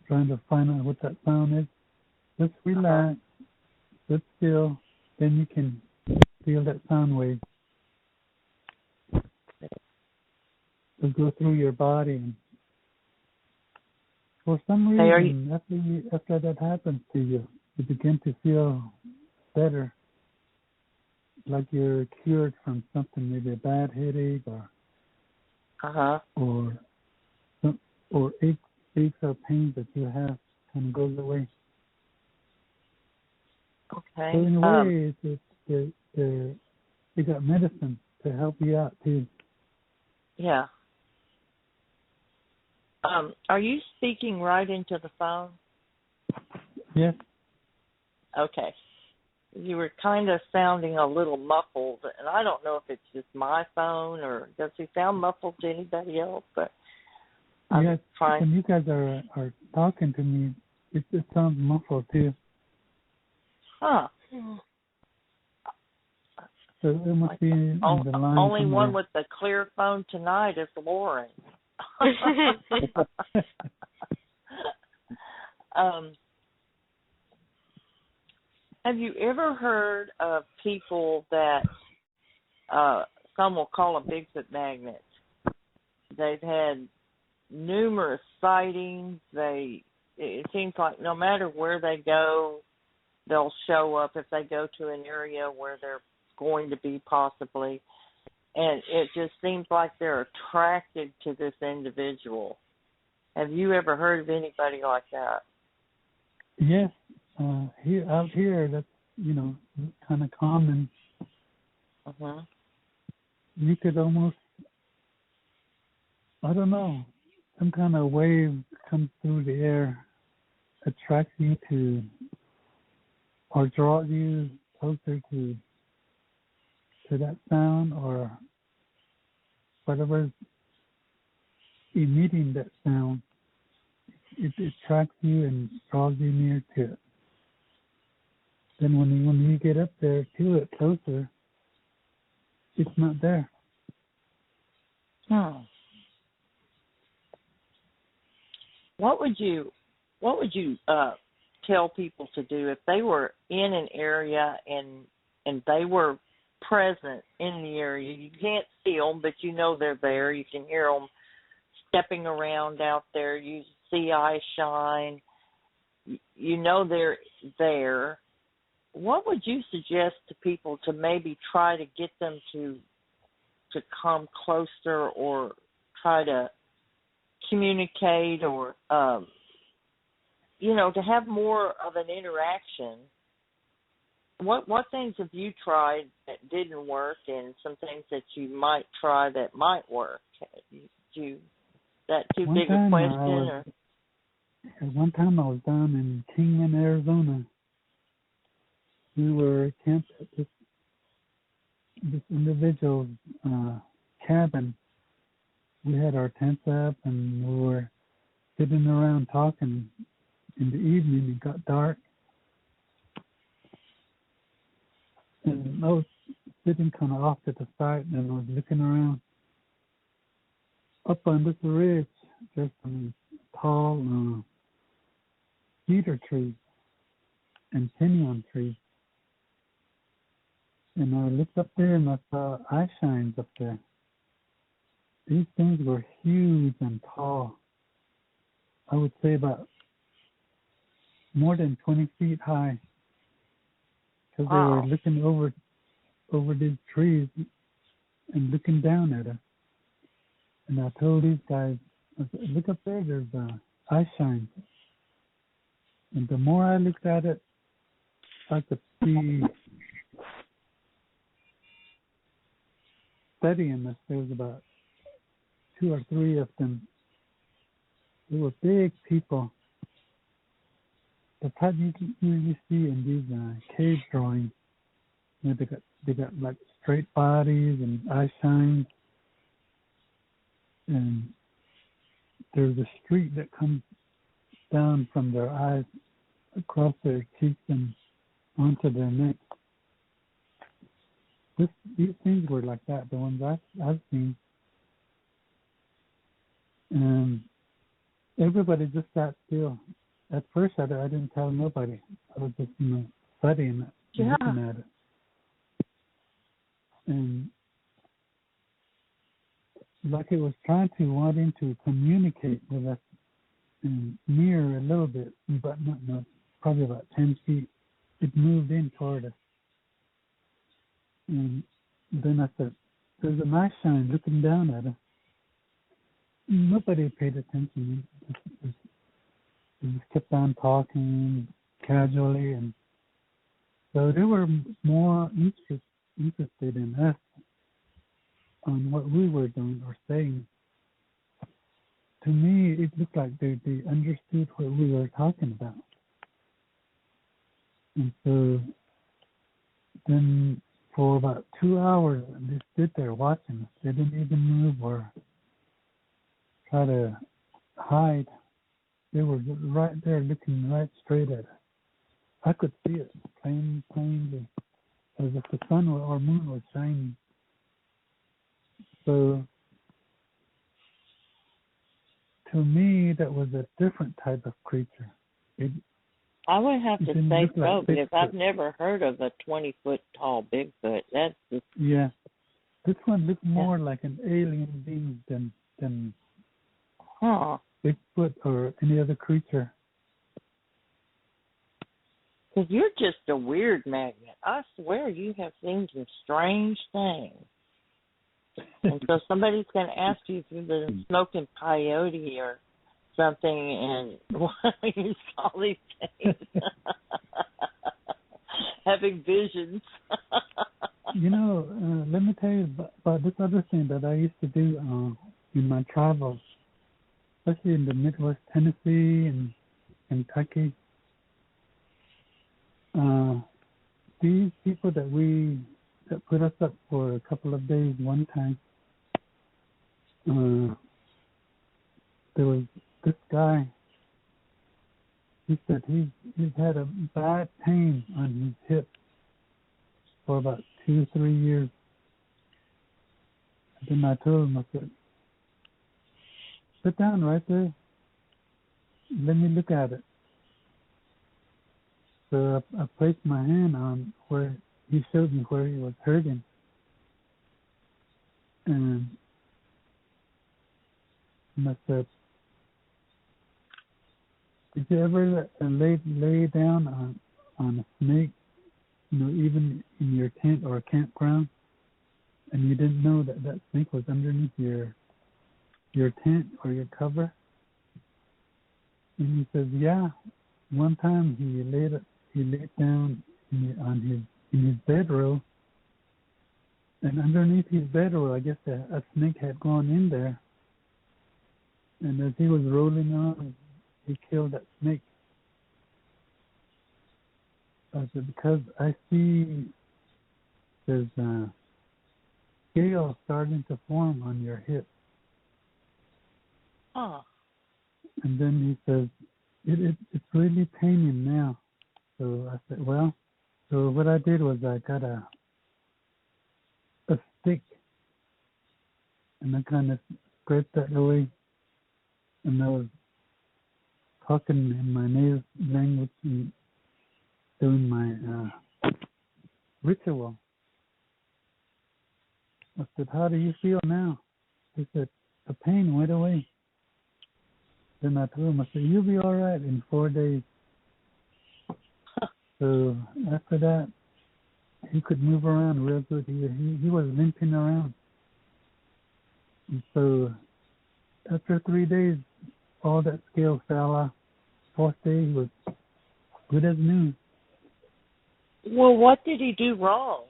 trying to find out what that sound is, just relax, sit still, then you can feel that sound wave. It'll go through your body, and for some reason, after that happens to you, you begin to feel better, like you're cured from something, maybe a bad headache or aches or pains that you have kind of goes away. Okay. So in a way, they got medicine to help you out too. Yeah. Are you speaking right into the phone? Yes. Okay. You were kind of sounding a little muffled, and I don't know if it's just my phone or does he sound muffled to anybody else, but I'm trying. When you guys are talking to me, it sounds muffled too. Huh. So it must be in the line only somewhere. One with the clear phone tonight is Lauren. Have you ever heard of people that some will call them Bigfoot magnets? They've had numerous sightings. It seems like no matter where they go, they'll show up if they go to an area where they're going to be possibly. And it just seems like they're attracted to this individual. Have you ever heard of anybody like that? Yes. Out here, that's, kind of common. You could almost, I don't know, some kind of wave comes through the air, attracts you to, or draws you closer to that sound or whatever's emitting that sound. It attracts you and draws you near to it. Then when you get up there to it closer, it's not there. What would you tell people to do if they were in an area and they were present in the area? You can't see them, but you know they're there. You can hear them stepping around out there. You see eyes shine. You know they're there. What would you suggest to people to maybe try to get them to come closer or try to communicate or, to have more of an interaction? What things have you tried that didn't work, and some things that you might try that might work? That too big a question? At one time I was down in Kingman, Arizona. We were camped at this this individual's cabin. We had our tents up and we were sitting around talking in the evening. It got dark. And I was sitting kind of off to the side and I was looking around. Up on this ridge, there's some tall cedar trees and pinyon trees. And I looked up there and I saw eye shines up there. These things were huge and tall. I would say about more than 20 feet high. Because they were looking over these trees and looking down at us. And I told these guys, I said, look up there, there's eye shines. And the more I looked at it, I could see studying us. There was about 2 or 3 of them. They were big people. The type you usually see in these cave drawings. You know, they got like straight bodies and eye shines. And there's a streak that comes down from their eyes across their cheeks and onto their necks. These things were like that, the ones I've seen. And everybody just sat still. At first, I didn't tell nobody. I was just, studying it, looking at it. And like it was wanting to communicate with us and near a little bit, but not probably about 10 feet. It moved in toward us. And then I said, there's an eye shine looking down at us. Nobody paid attention. They just kept on talking casually. And so they were more interested in us on what we were doing or saying. To me, it looked like they understood what we were talking about. And so then for about 2 hours, they stood there watching us. They didn't even move or try to hide. They were right there looking right straight at us. I could see it plainly, as if the sun or moon was shining. So to me, that was a different type of creature. I would have to say so, because I've never heard of a 20-foot tall Bigfoot. That's just... Yeah. This one looked more like an alien being than Bigfoot or any other creature. Because you're just a weird magnet. I swear you have seen some strange things. And so somebody's going to ask you if you've been smoking peyote or something, and you saw these things. Having visions. Let me tell you about this other thing that I used to do in my travels, especially in the Midwest Tennessee and Kentucky. These people that put us up for a couple of days one time, there was this guy. He said he's had a bad pain on his hip for about 2 or 3 years. And then I told him, I said, sit down right there. Let me look at it. So I placed my hand on where he showed me where he was hurting. And I said, did you ever lay down on a snake, even in your tent or a campground, and you didn't know that snake was underneath your tent or your cover? And he says, yeah. One time he laid down in his bedroll, and underneath his bedroll, I guess a snake had gone in there. And as he was rolling on, he killed that snake. I said, because I see there's scales starting to form on your hip. Oh. And then he says, it's really paining now. So I said, well, so what I did was I got a stick, and I kind of scraped that away, and I was talking in my native language and doing my ritual. I said, how do you feel now? He said, the pain went away. Then I told him, I said, you'll be all right in 4 days. So after that, he could move around real good. He was limping around. And so after 3 days, all that scale fell off. 4th day, he was good as new. Well, what did he do wrong?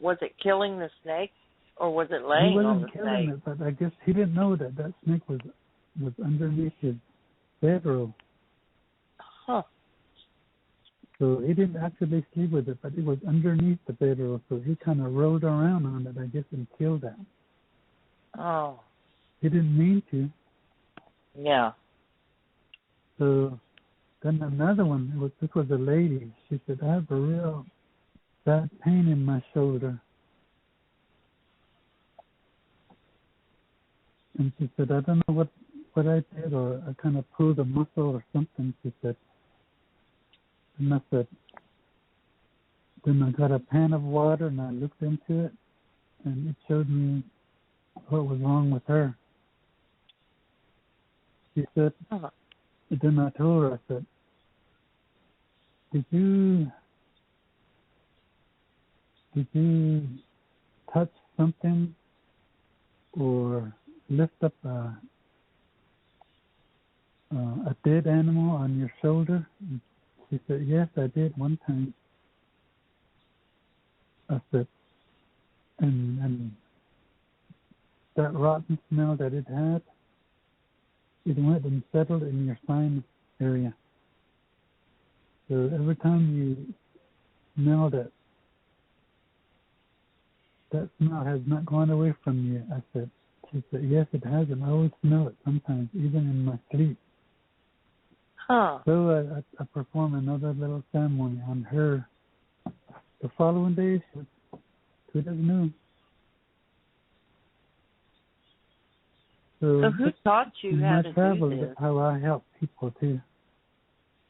Was it killing the snake, or was it laying on the snake? He wasn't killing it, but I guess he didn't know that snake was underneath his bedroll. Huh. So he didn't actually sleep with it, but it was underneath the bedroll, so he kind of rolled around on it, I guess, and killed it. Oh. He didn't mean to. Yeah. So then another one, this was a lady. She said, I have a real bad pain in my shoulder. And she said, I don't know what I did, or I kind of pulled a muscle or something, she said. And I said, then I got a pan of water and I looked into it, and it showed me what was wrong with her. She said, then I told her, I said, did you touch something or lift up a dead animal on your shoulder? And she said, yes, I did one time. I said, and that rotten smell that it had, it went and settled in your sinus area. So every time you smell that smell has not gone away from you. I said, she said, yes, it has, and I always smell it sometimes, even in my sleep. Huh. So I performed another little ceremony on her. The following day, she was good as new. So who taught you how to do this? That's how I help people too.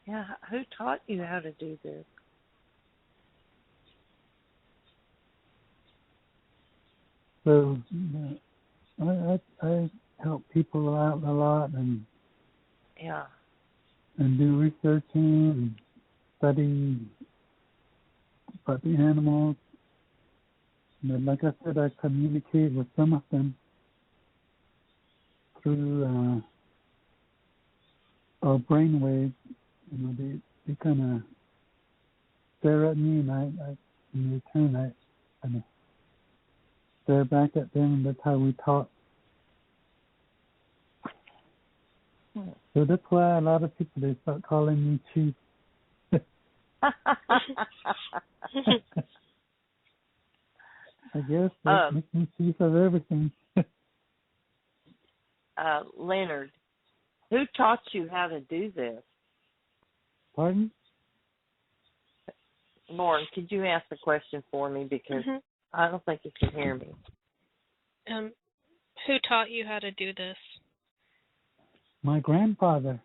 Yeah, who taught you how to do this? So I help people out a lot and do researching and studying about the animals. And like I said, I communicate with some of them through our brain waves. You know, they kind of stare at me, and I in return I kind of stare back at them, and that's how we talk. So that's why a lot of people, they start calling me Chief. I guess that makes me chief of everything. Leonard, who taught you how to do this? Pardon? Lauren, could you ask the question for me, because I don't think you can hear me. Who taught you how to do this? My grandfather,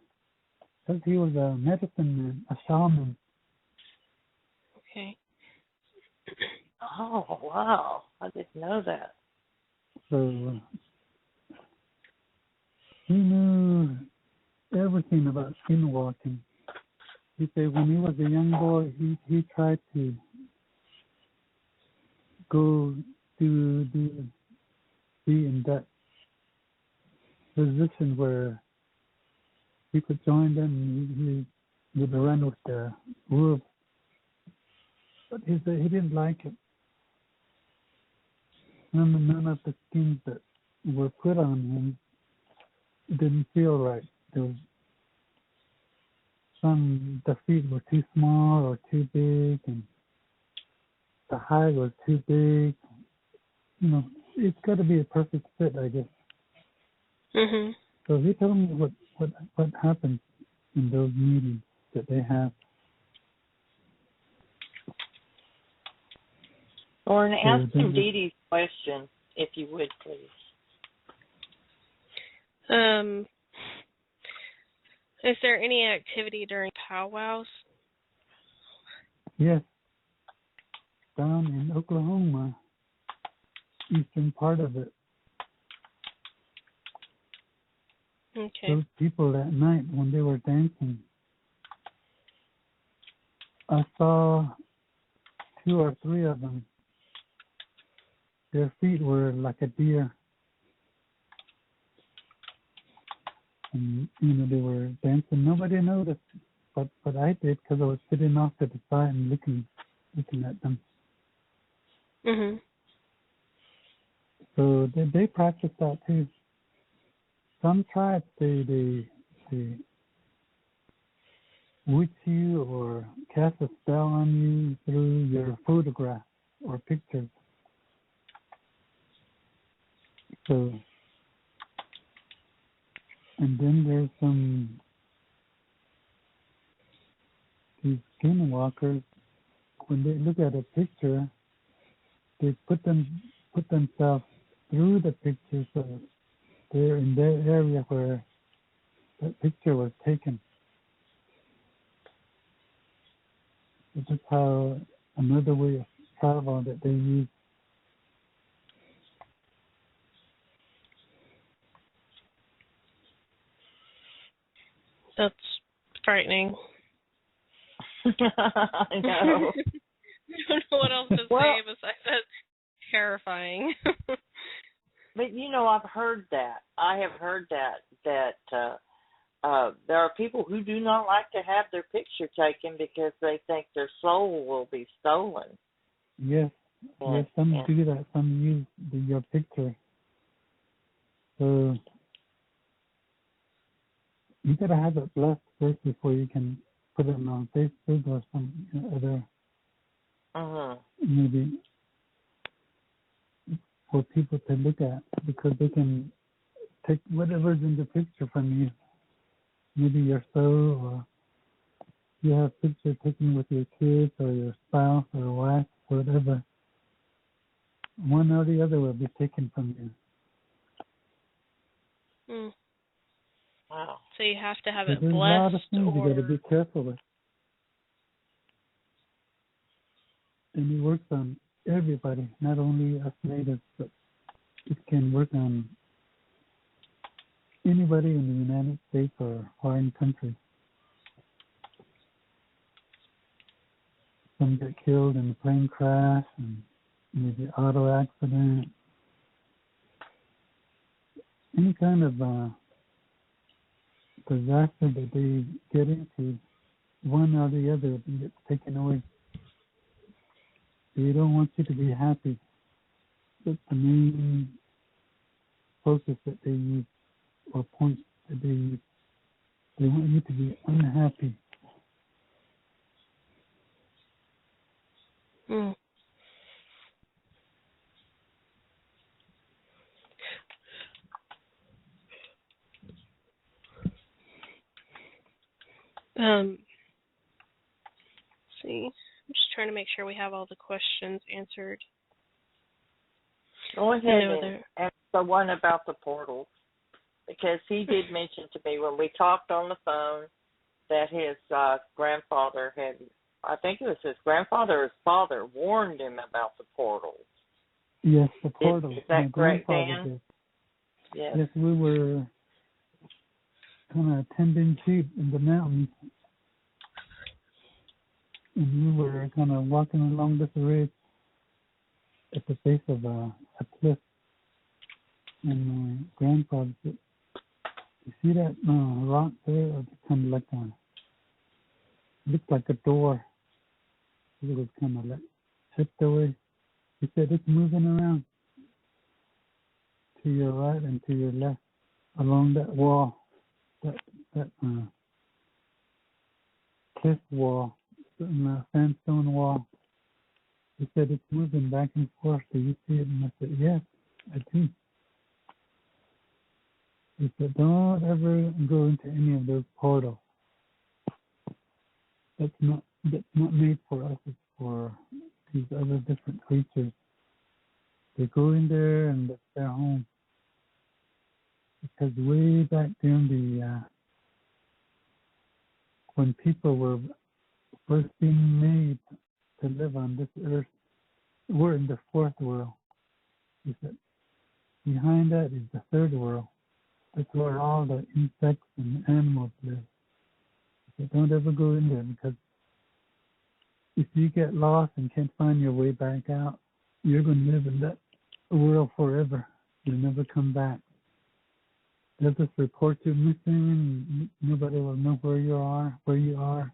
because he was a medicine man, a shaman. Okay. Oh, wow. I didn't know that. So he knew everything about skinwalking. He said when he was a young boy, he tried to go to be in that position where he could join them and he would run with the wolves. But he said he didn't like it. None of the things that were put on him didn't feel right. There was the feet were too small or too big, and the hide was too big. it's got to be a perfect fit, I guess. Mhm. So he told me what happens in those meetings that they have. Or ask him Dee Dee's question, if you would, please. Is there any activity during powwows? Yes. Down in Oklahoma, eastern part of it. Okay. Those people at night when they were dancing, I saw 2 or 3 of them. Their feet were like a deer. And, they were dancing. Nobody noticed, but I did because I was sitting off to the side and looking at them. Mhm. So they practice that too. Some tribes, they witch you or cast a spell on you through your photograph or pictures. So, and then there's these skinwalkers. When they look at a picture, they put themselves through the picture, so they're in that area where that picture was taken. So that's how another way of travel that they use. That's frightening. I know. I don't know what else to say besides that. Terrifying. But I've heard that. I have heard that there are people who do not like to have their picture taken because they think their soul will be stolen. Yes, some do that. Some use your picture. So you gotta have it blessed first before you can put it on Facebook or some other. Maybe for people to look at, because they can take whatever's in the picture from you. Maybe your soul, or you have picture taken with your kids or your spouse or wife, whatever. One or the other will be taken from you. Wow. So you have to have it blessed. There's a lot of things you got to be careful with. And it works on everybody, not only us natives, but it can work on anybody in the United States or foreign countries. Some get killed in a plane crash and maybe auto accident. Any kind of disaster that they get into, one or the other gets taken away. They don't want you to be happy. That's the main focus that they use, or point that they use. They want you to be unhappy. See, I'm just trying to make sure we have all the questions answered. Go ahead and ask the one about the portals, because he did mention to me when we talked on the phone that his grandfather had, I think it was his grandfather or his father, warned him about the portals. Yes, the portals. Is that correct, Dan? Yes, we were kind of tending sheep in the mountains. And we were kind of walking along this ridge at the base of a cliff. And my grandfather said, "You see that rock there? It's kind of like looked like a door. It was kind of like chipped away." He said, "It's moving around to your right and to your left along that wall, that cliff wall, sandstone wall." He said, it's moving back and forth. Do you see it? And I said, yes, I do. He said, don't ever go into any of those portals. That's not made for us. It's for these other different creatures. They go in there and that's their home. Because way back during when people were first being made to live on this earth, we're in the fourth world. He said, behind that is the third world. That's where all the insects and animals live. He said, don't ever go in there, because if you get lost and can't find your way back out, you're going to live in that world forever. You'll never come back. They'll just report you missing, and nobody will know where you are.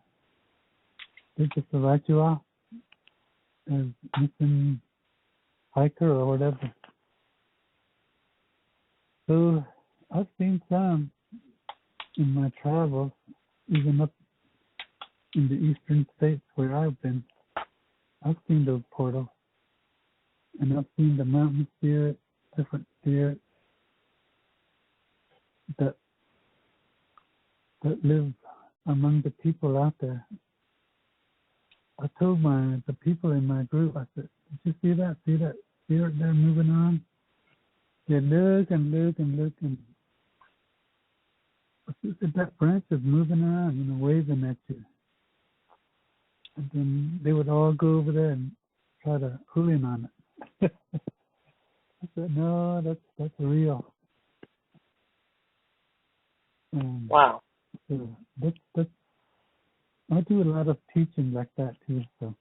They just write you off as missing hiker or whatever. So I've seen some in my travels, even up in the eastern states where I've been. I've seen those portals. And I've seen the mountain spirits, different spirits that live among the people out there. I told the people in my group, I said, did you see that spirit there moving on? They look and look and look, and that branch is moving around, waving at you. And then they would all go over there and try to pull in on it. I said, no, that's real. Wow. So that's I do a lot of teaching like that too. So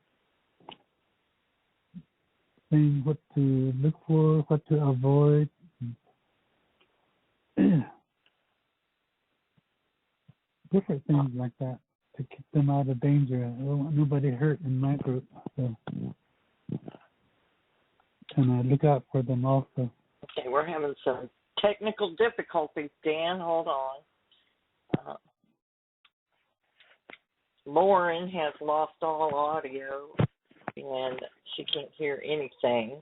saying what to look for, what to avoid. Different things like that to keep them out of danger. I don't want nobody hurt in my group. So. And I look out for them also. Okay, we're having some technical difficulties, Dan. Hold on. Lauren has lost all audio, and she can't hear anything.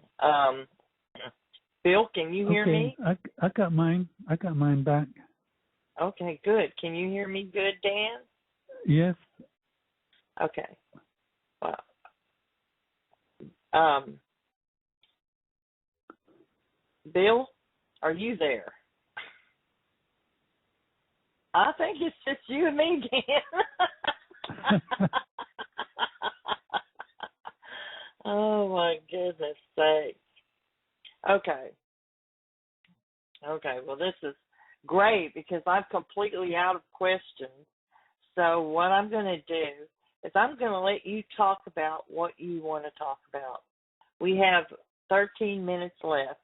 Bill, can you hear me? I got mine. I got mine back. Okay, good. Can you hear me good, Dan? Yes. Okay. Wow. Bill, are you there? I think it's just you and me, Dan. Oh, my goodness sakes. Okay, well, this is great because I'm completely out of questions. So what I'm going to do is I'm going to let you talk about what you want to talk about. We have 13 minutes left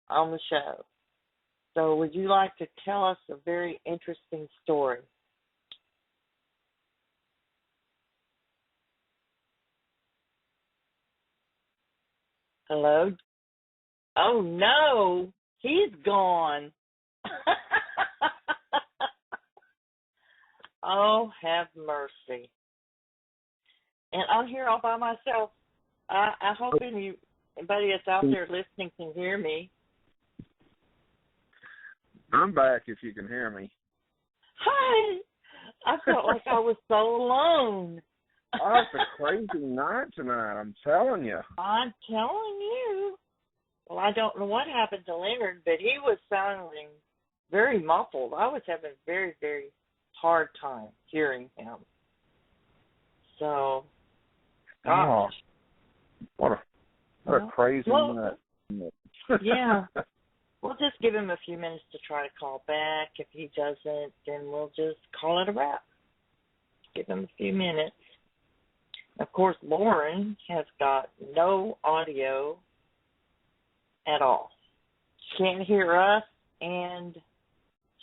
on the show. So would you like to tell us a very interesting story? Hello? Oh, no. He's gone. Oh, have mercy. And I'm here all by myself. I hope anybody that's out there listening can hear me. I'm back if you can hear me. Hi. I felt like I was so alone. Oh, it's a crazy night tonight, I'm telling you. I'm telling you. Well, I don't know what happened to Leonard, but he was sounding very muffled. I was having a very, very hard time hearing him. So, gosh. Oh, what a crazy night. Yeah. We'll just give him a few minutes to try to call back. If he doesn't, then we'll just call it a wrap. Give him a few minutes. Of course, Lauren has got no audio at all. She can't hear us, and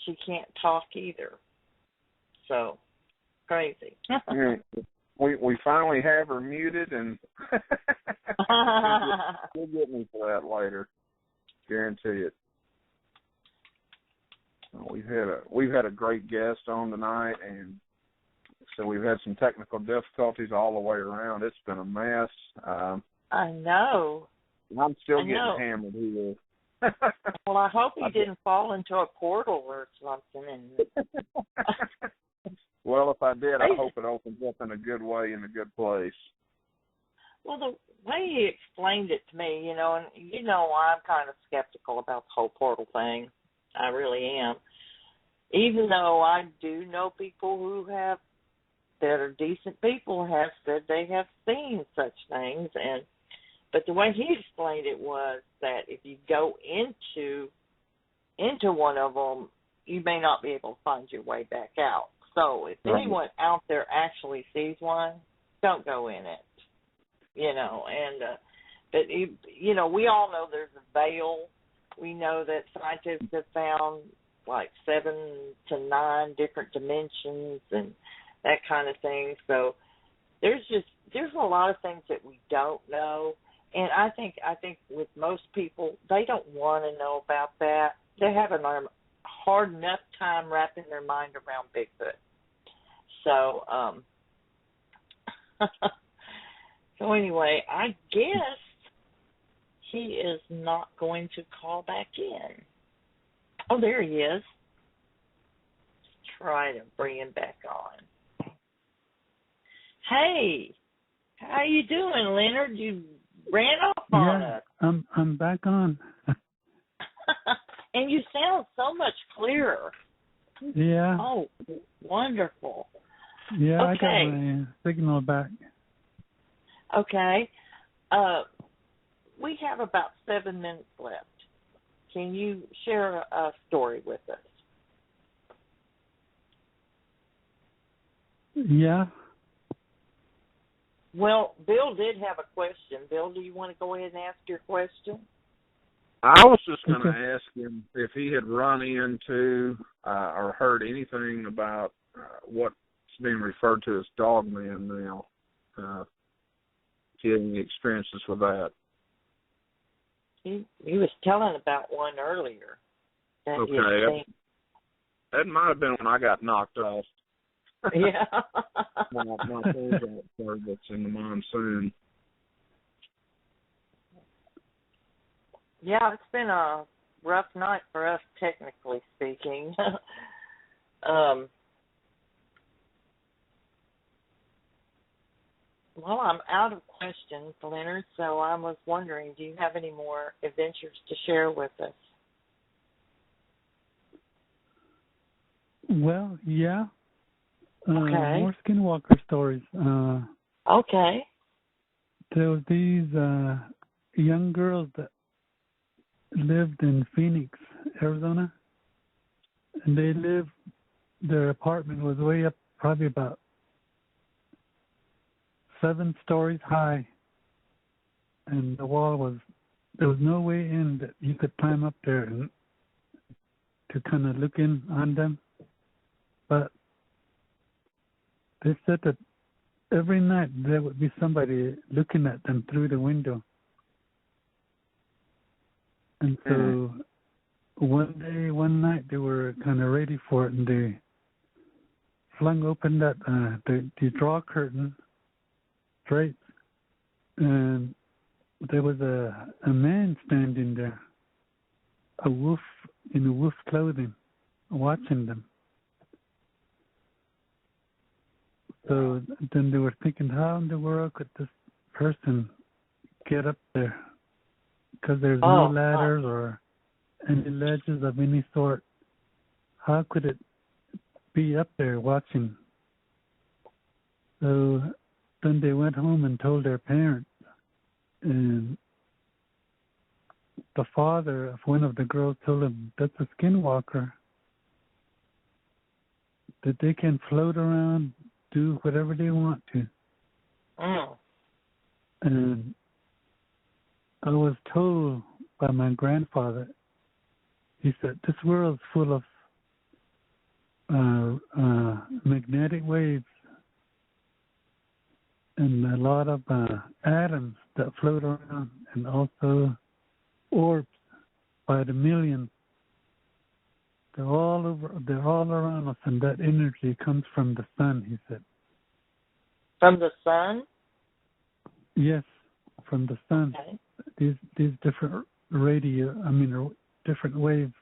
she can't talk either. So, crazy. We finally have her muted, and you'll get me for that later. Guarantee it. We've had a great guest on tonight, and so we've had some technical difficulties all the way around. It's been a mess. I know. I'm still getting hammered here. Well, I hope he didn't fall into a portal or something. Well, if I did, I hope it opens up in a good way, in a good place. Well, the way he explained it to me, and I'm kind of skeptical about the whole portal thing. I really am. Even though I do know people that are decent people have said they have seen such things, but the way he explained it was that if you go into one of them, you may not be able to find your way back out. So if anyone out there actually sees one, don't go in it. But we all know there's a veil. We know that scientists have found like 7 to 9 different dimensions and that kind of thing. So there's a lot of things that we don't know. And I think with most people, they don't want to know about that. They have a hard enough time wrapping their mind around Bigfoot. So, so anyway, I guess he is not going to call back in. Oh, there he is. Let's try to bring him back on. Hey, how you doing, Leonard? You ran off on us. I'm back on. And you sound so much clearer. Yeah. Oh, wonderful. Yeah, okay. I got my signal back. Okay. We have about 7 minutes left. Can you share a story with us? Yeah. Well, Bill did have a question. Bill, do you want to go ahead and ask your question? I was just going to ask him if he had run into or heard anything about what's being referred to as dogmen now. If he had any experiences with that. He was telling about one earlier. Okay. That might have been when I got knocked off. Yeah. my phone that's in the monsoon. Yeah, it's been a rough night for us, technically speaking. Well, I'm out of questions, Leonard, so I was wondering, do you have any more adventures to share with us? Well, yeah. Okay. More Skinwalker stories. Okay. There was these young girls that lived in Phoenix, Arizona, and their apartment was way up, probably about 7 stories high, and there was no way in that you could climb up there and to kind of look in on them. But they said that every night there would be somebody looking at them through the window. And so one night they were kind of ready for it, and they flung open that the draw curtain straight, and there was a man standing there, a wolf in wolf clothing, watching them. So then they were thinking, how in the world could this person get up there? Because there's no ladders or any ledges of any sort. How could it be up there watching? So then they went home and told their parents. And the father of one of the girls told him, that's a skinwalker. That they can float around, do whatever they want to. Oh. And I was told by my grandfather, he said, this world's full of magnetic waves and a lot of atoms that float around, and also orbs by the millions. They're all around us, and that energy comes from the sun, he said. From the sun? Yes, from the sun. Okay. These different different waves,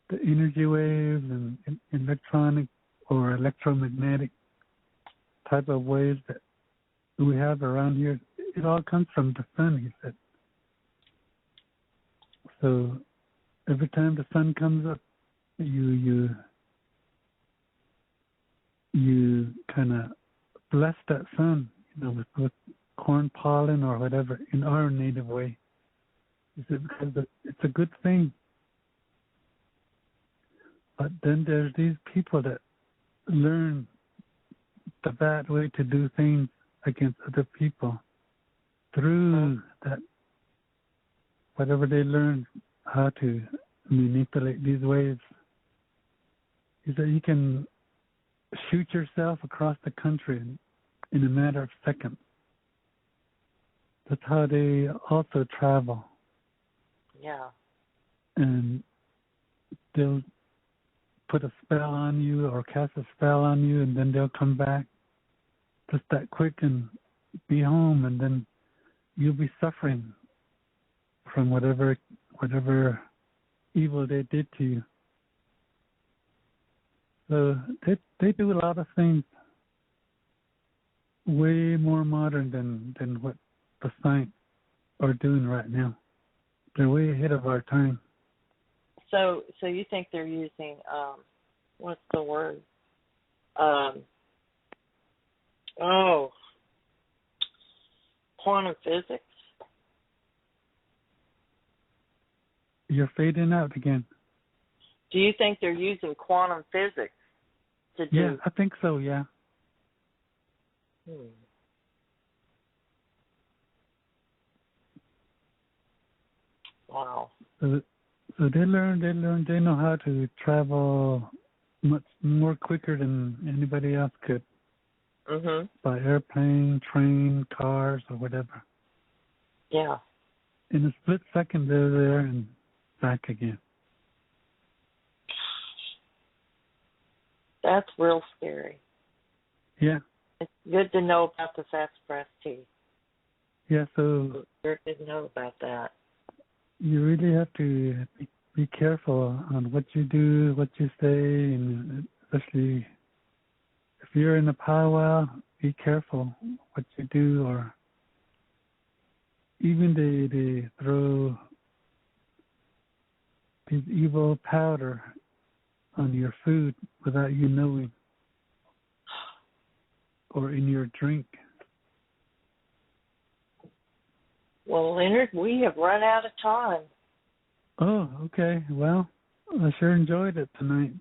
the energy waves and electronic or electromagnetic type of waves that we have around here. It all comes from the sun, he said. So every time the sun comes up, you kind of bless that sun, with corn pollen or whatever in our native way. He said because it's a good thing. But then there's these people that learn the bad way to do things against other people through that, whatever they learn how to manipulate these waves. He said you can shoot yourself across the country in a matter of seconds. That's how they also travel. Yeah. And they'll put a spell on you or cast a spell on you, and then they'll come back just that quick and be home, and then you'll be suffering from whatever evil they did to you. So they do a lot of things way more modern than what the science are doing right now. They're way ahead of our time. So you think they're using what's the word? Quantum physics? You're fading out again. Do you think they're using quantum physics to do? Yeah, I think so, yeah. Wow. So they know how to travel much more quicker than anybody else could. Mhm. By airplane, train, cars, or whatever. Yeah. In a split second, they're there and back again. That's real scary. Yeah. It's good to know about the sassafras tea. Yeah, so It's good to know about that. You really have to be careful on what you do, what you say, and especially if you're in a powwow, be careful what you do, or even they throw this evil powder on your food without you knowing, or in your drink. Well, Leonard, we have run out of time. Oh, okay. Well, I sure enjoyed it tonight.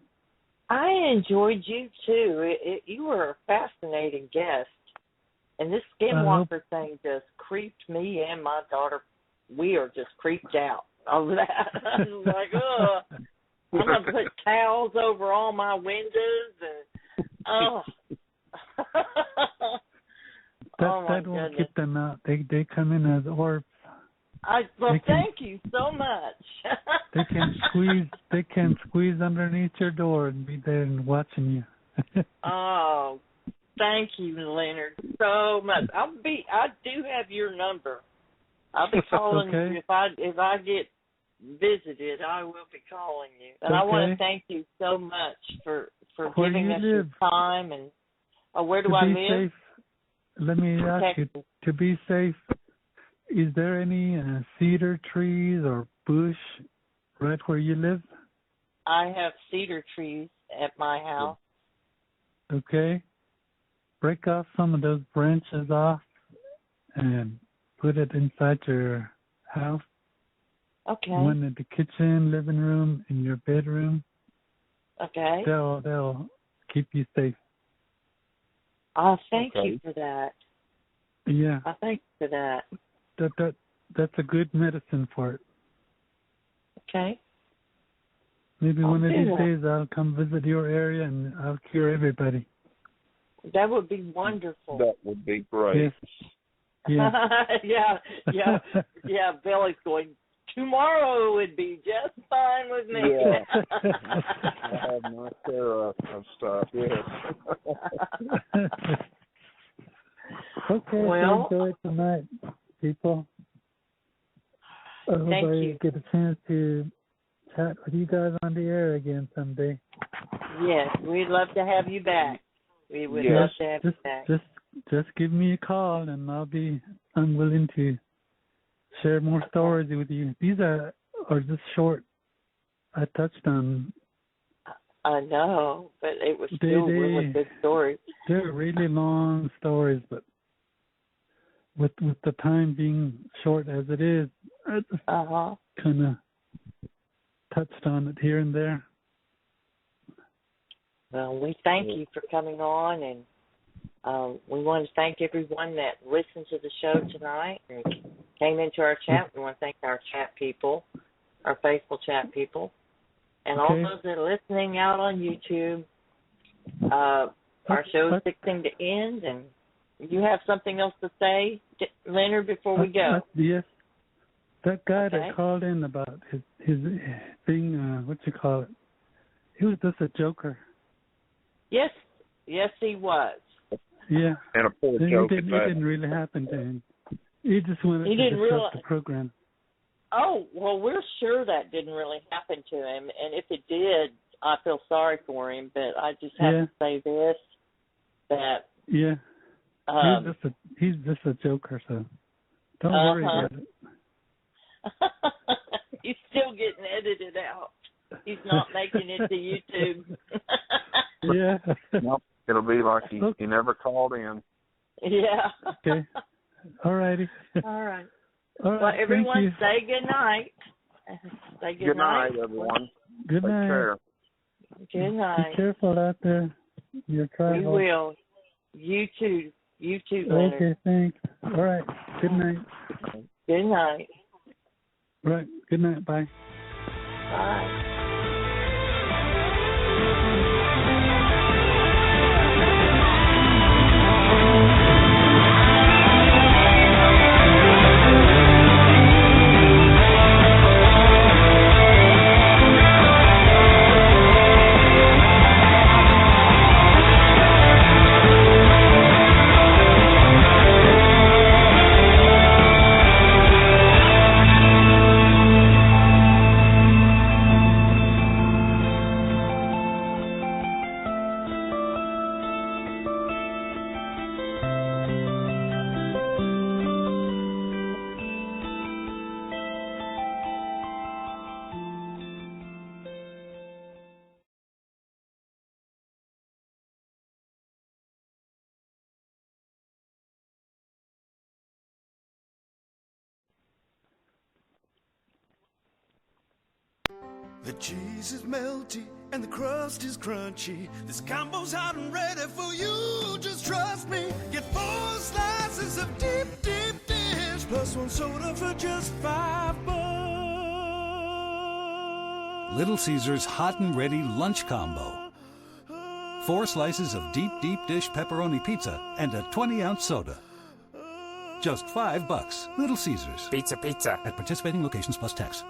I enjoyed you, too. You were a fascinating guest. And this Skinwalker thing just creeped me and my daughter. We are just creeped out over that. I was like, oh, I'm going to put towels over all my windows. And, oh. That won't get them out. They come in as orbs. Thank you so much. They can squeeze underneath your door and be there and watching you. Oh, thank you, Leonard, so much. I do have your number. I'll be calling you if I get visited. I will be calling you, and I want to thank you so much for giving us your time. And where do I live? Safe, let me ask you, to be safe, is there any cedar trees or bush right where you live? I have cedar trees at my house. Okay. Break off some of those branches off and put it inside your house. Okay. One in the kitchen, living room, in your bedroom. Okay. They'll keep you safe. Thank you for that. Yeah. I thank you for that. That's a good medicine for it. Okay. Maybe one of these days I'll come visit your area and I'll cure everybody. That would be wonderful. That would be great. Yes. Yeah. Yeah, Billy's going, tomorrow would be just fine with me. Yeah. I have my share of stuff, yes. Okay, well, enjoy it tonight. people. I hope I get a chance to chat with you guys on the air again someday. Yes, we'd love to have you back. We would love to have you back. Just give me a call, and I'm willing to share more stories with you. These are just short. I touched on. I know, but it was still really good stories. They're really long stories, but with the time being short as it is, I just kind of touched on it here and there. Well, we thank you for coming on, and we want to thank everyone that listened to the show tonight and came into our chat. We want to thank our chat people, our faithful chat people, and all those that are listening out on YouTube. Our show is fixing to end, and you have something else to say, Leonard, before we go? Yes. That guy that called in about his thing, what you call it? He was just a joker. Yes, he was. Yeah. And a poor joke. It didn't really happen to him. He just wanted to disrupt the program. Oh, well, we're sure that didn't really happen to him, and if it did, I feel sorry for him, but I just have to say this, that... Yeah. He's just a joker, so don't worry about it. He's still getting edited out. He's not making it to YouTube. Yeah. Nope. It'll be like he never called in. Yeah. Okay. All righty. All right. Well, everyone, say good night. Say good night. Good night, everyone. Good night. Take care. Good night. Be careful out there. You're trying. We will. You too. You too, Leonard. Okay, thanks. All right. Good night. Good night. Right. Good night. Bye. Bye. The cheese is melty and the crust is crunchy. This combo's hot and ready for you. Just trust me. Get 4 slices of deep, deep dish plus 1 soda for just $5. Little Caesars Hot and Ready Lunch Combo. 4 slices of deep, deep dish pepperoni pizza and a 20-ounce soda. Just $5. Little Caesars. Pizza. At participating locations plus tax.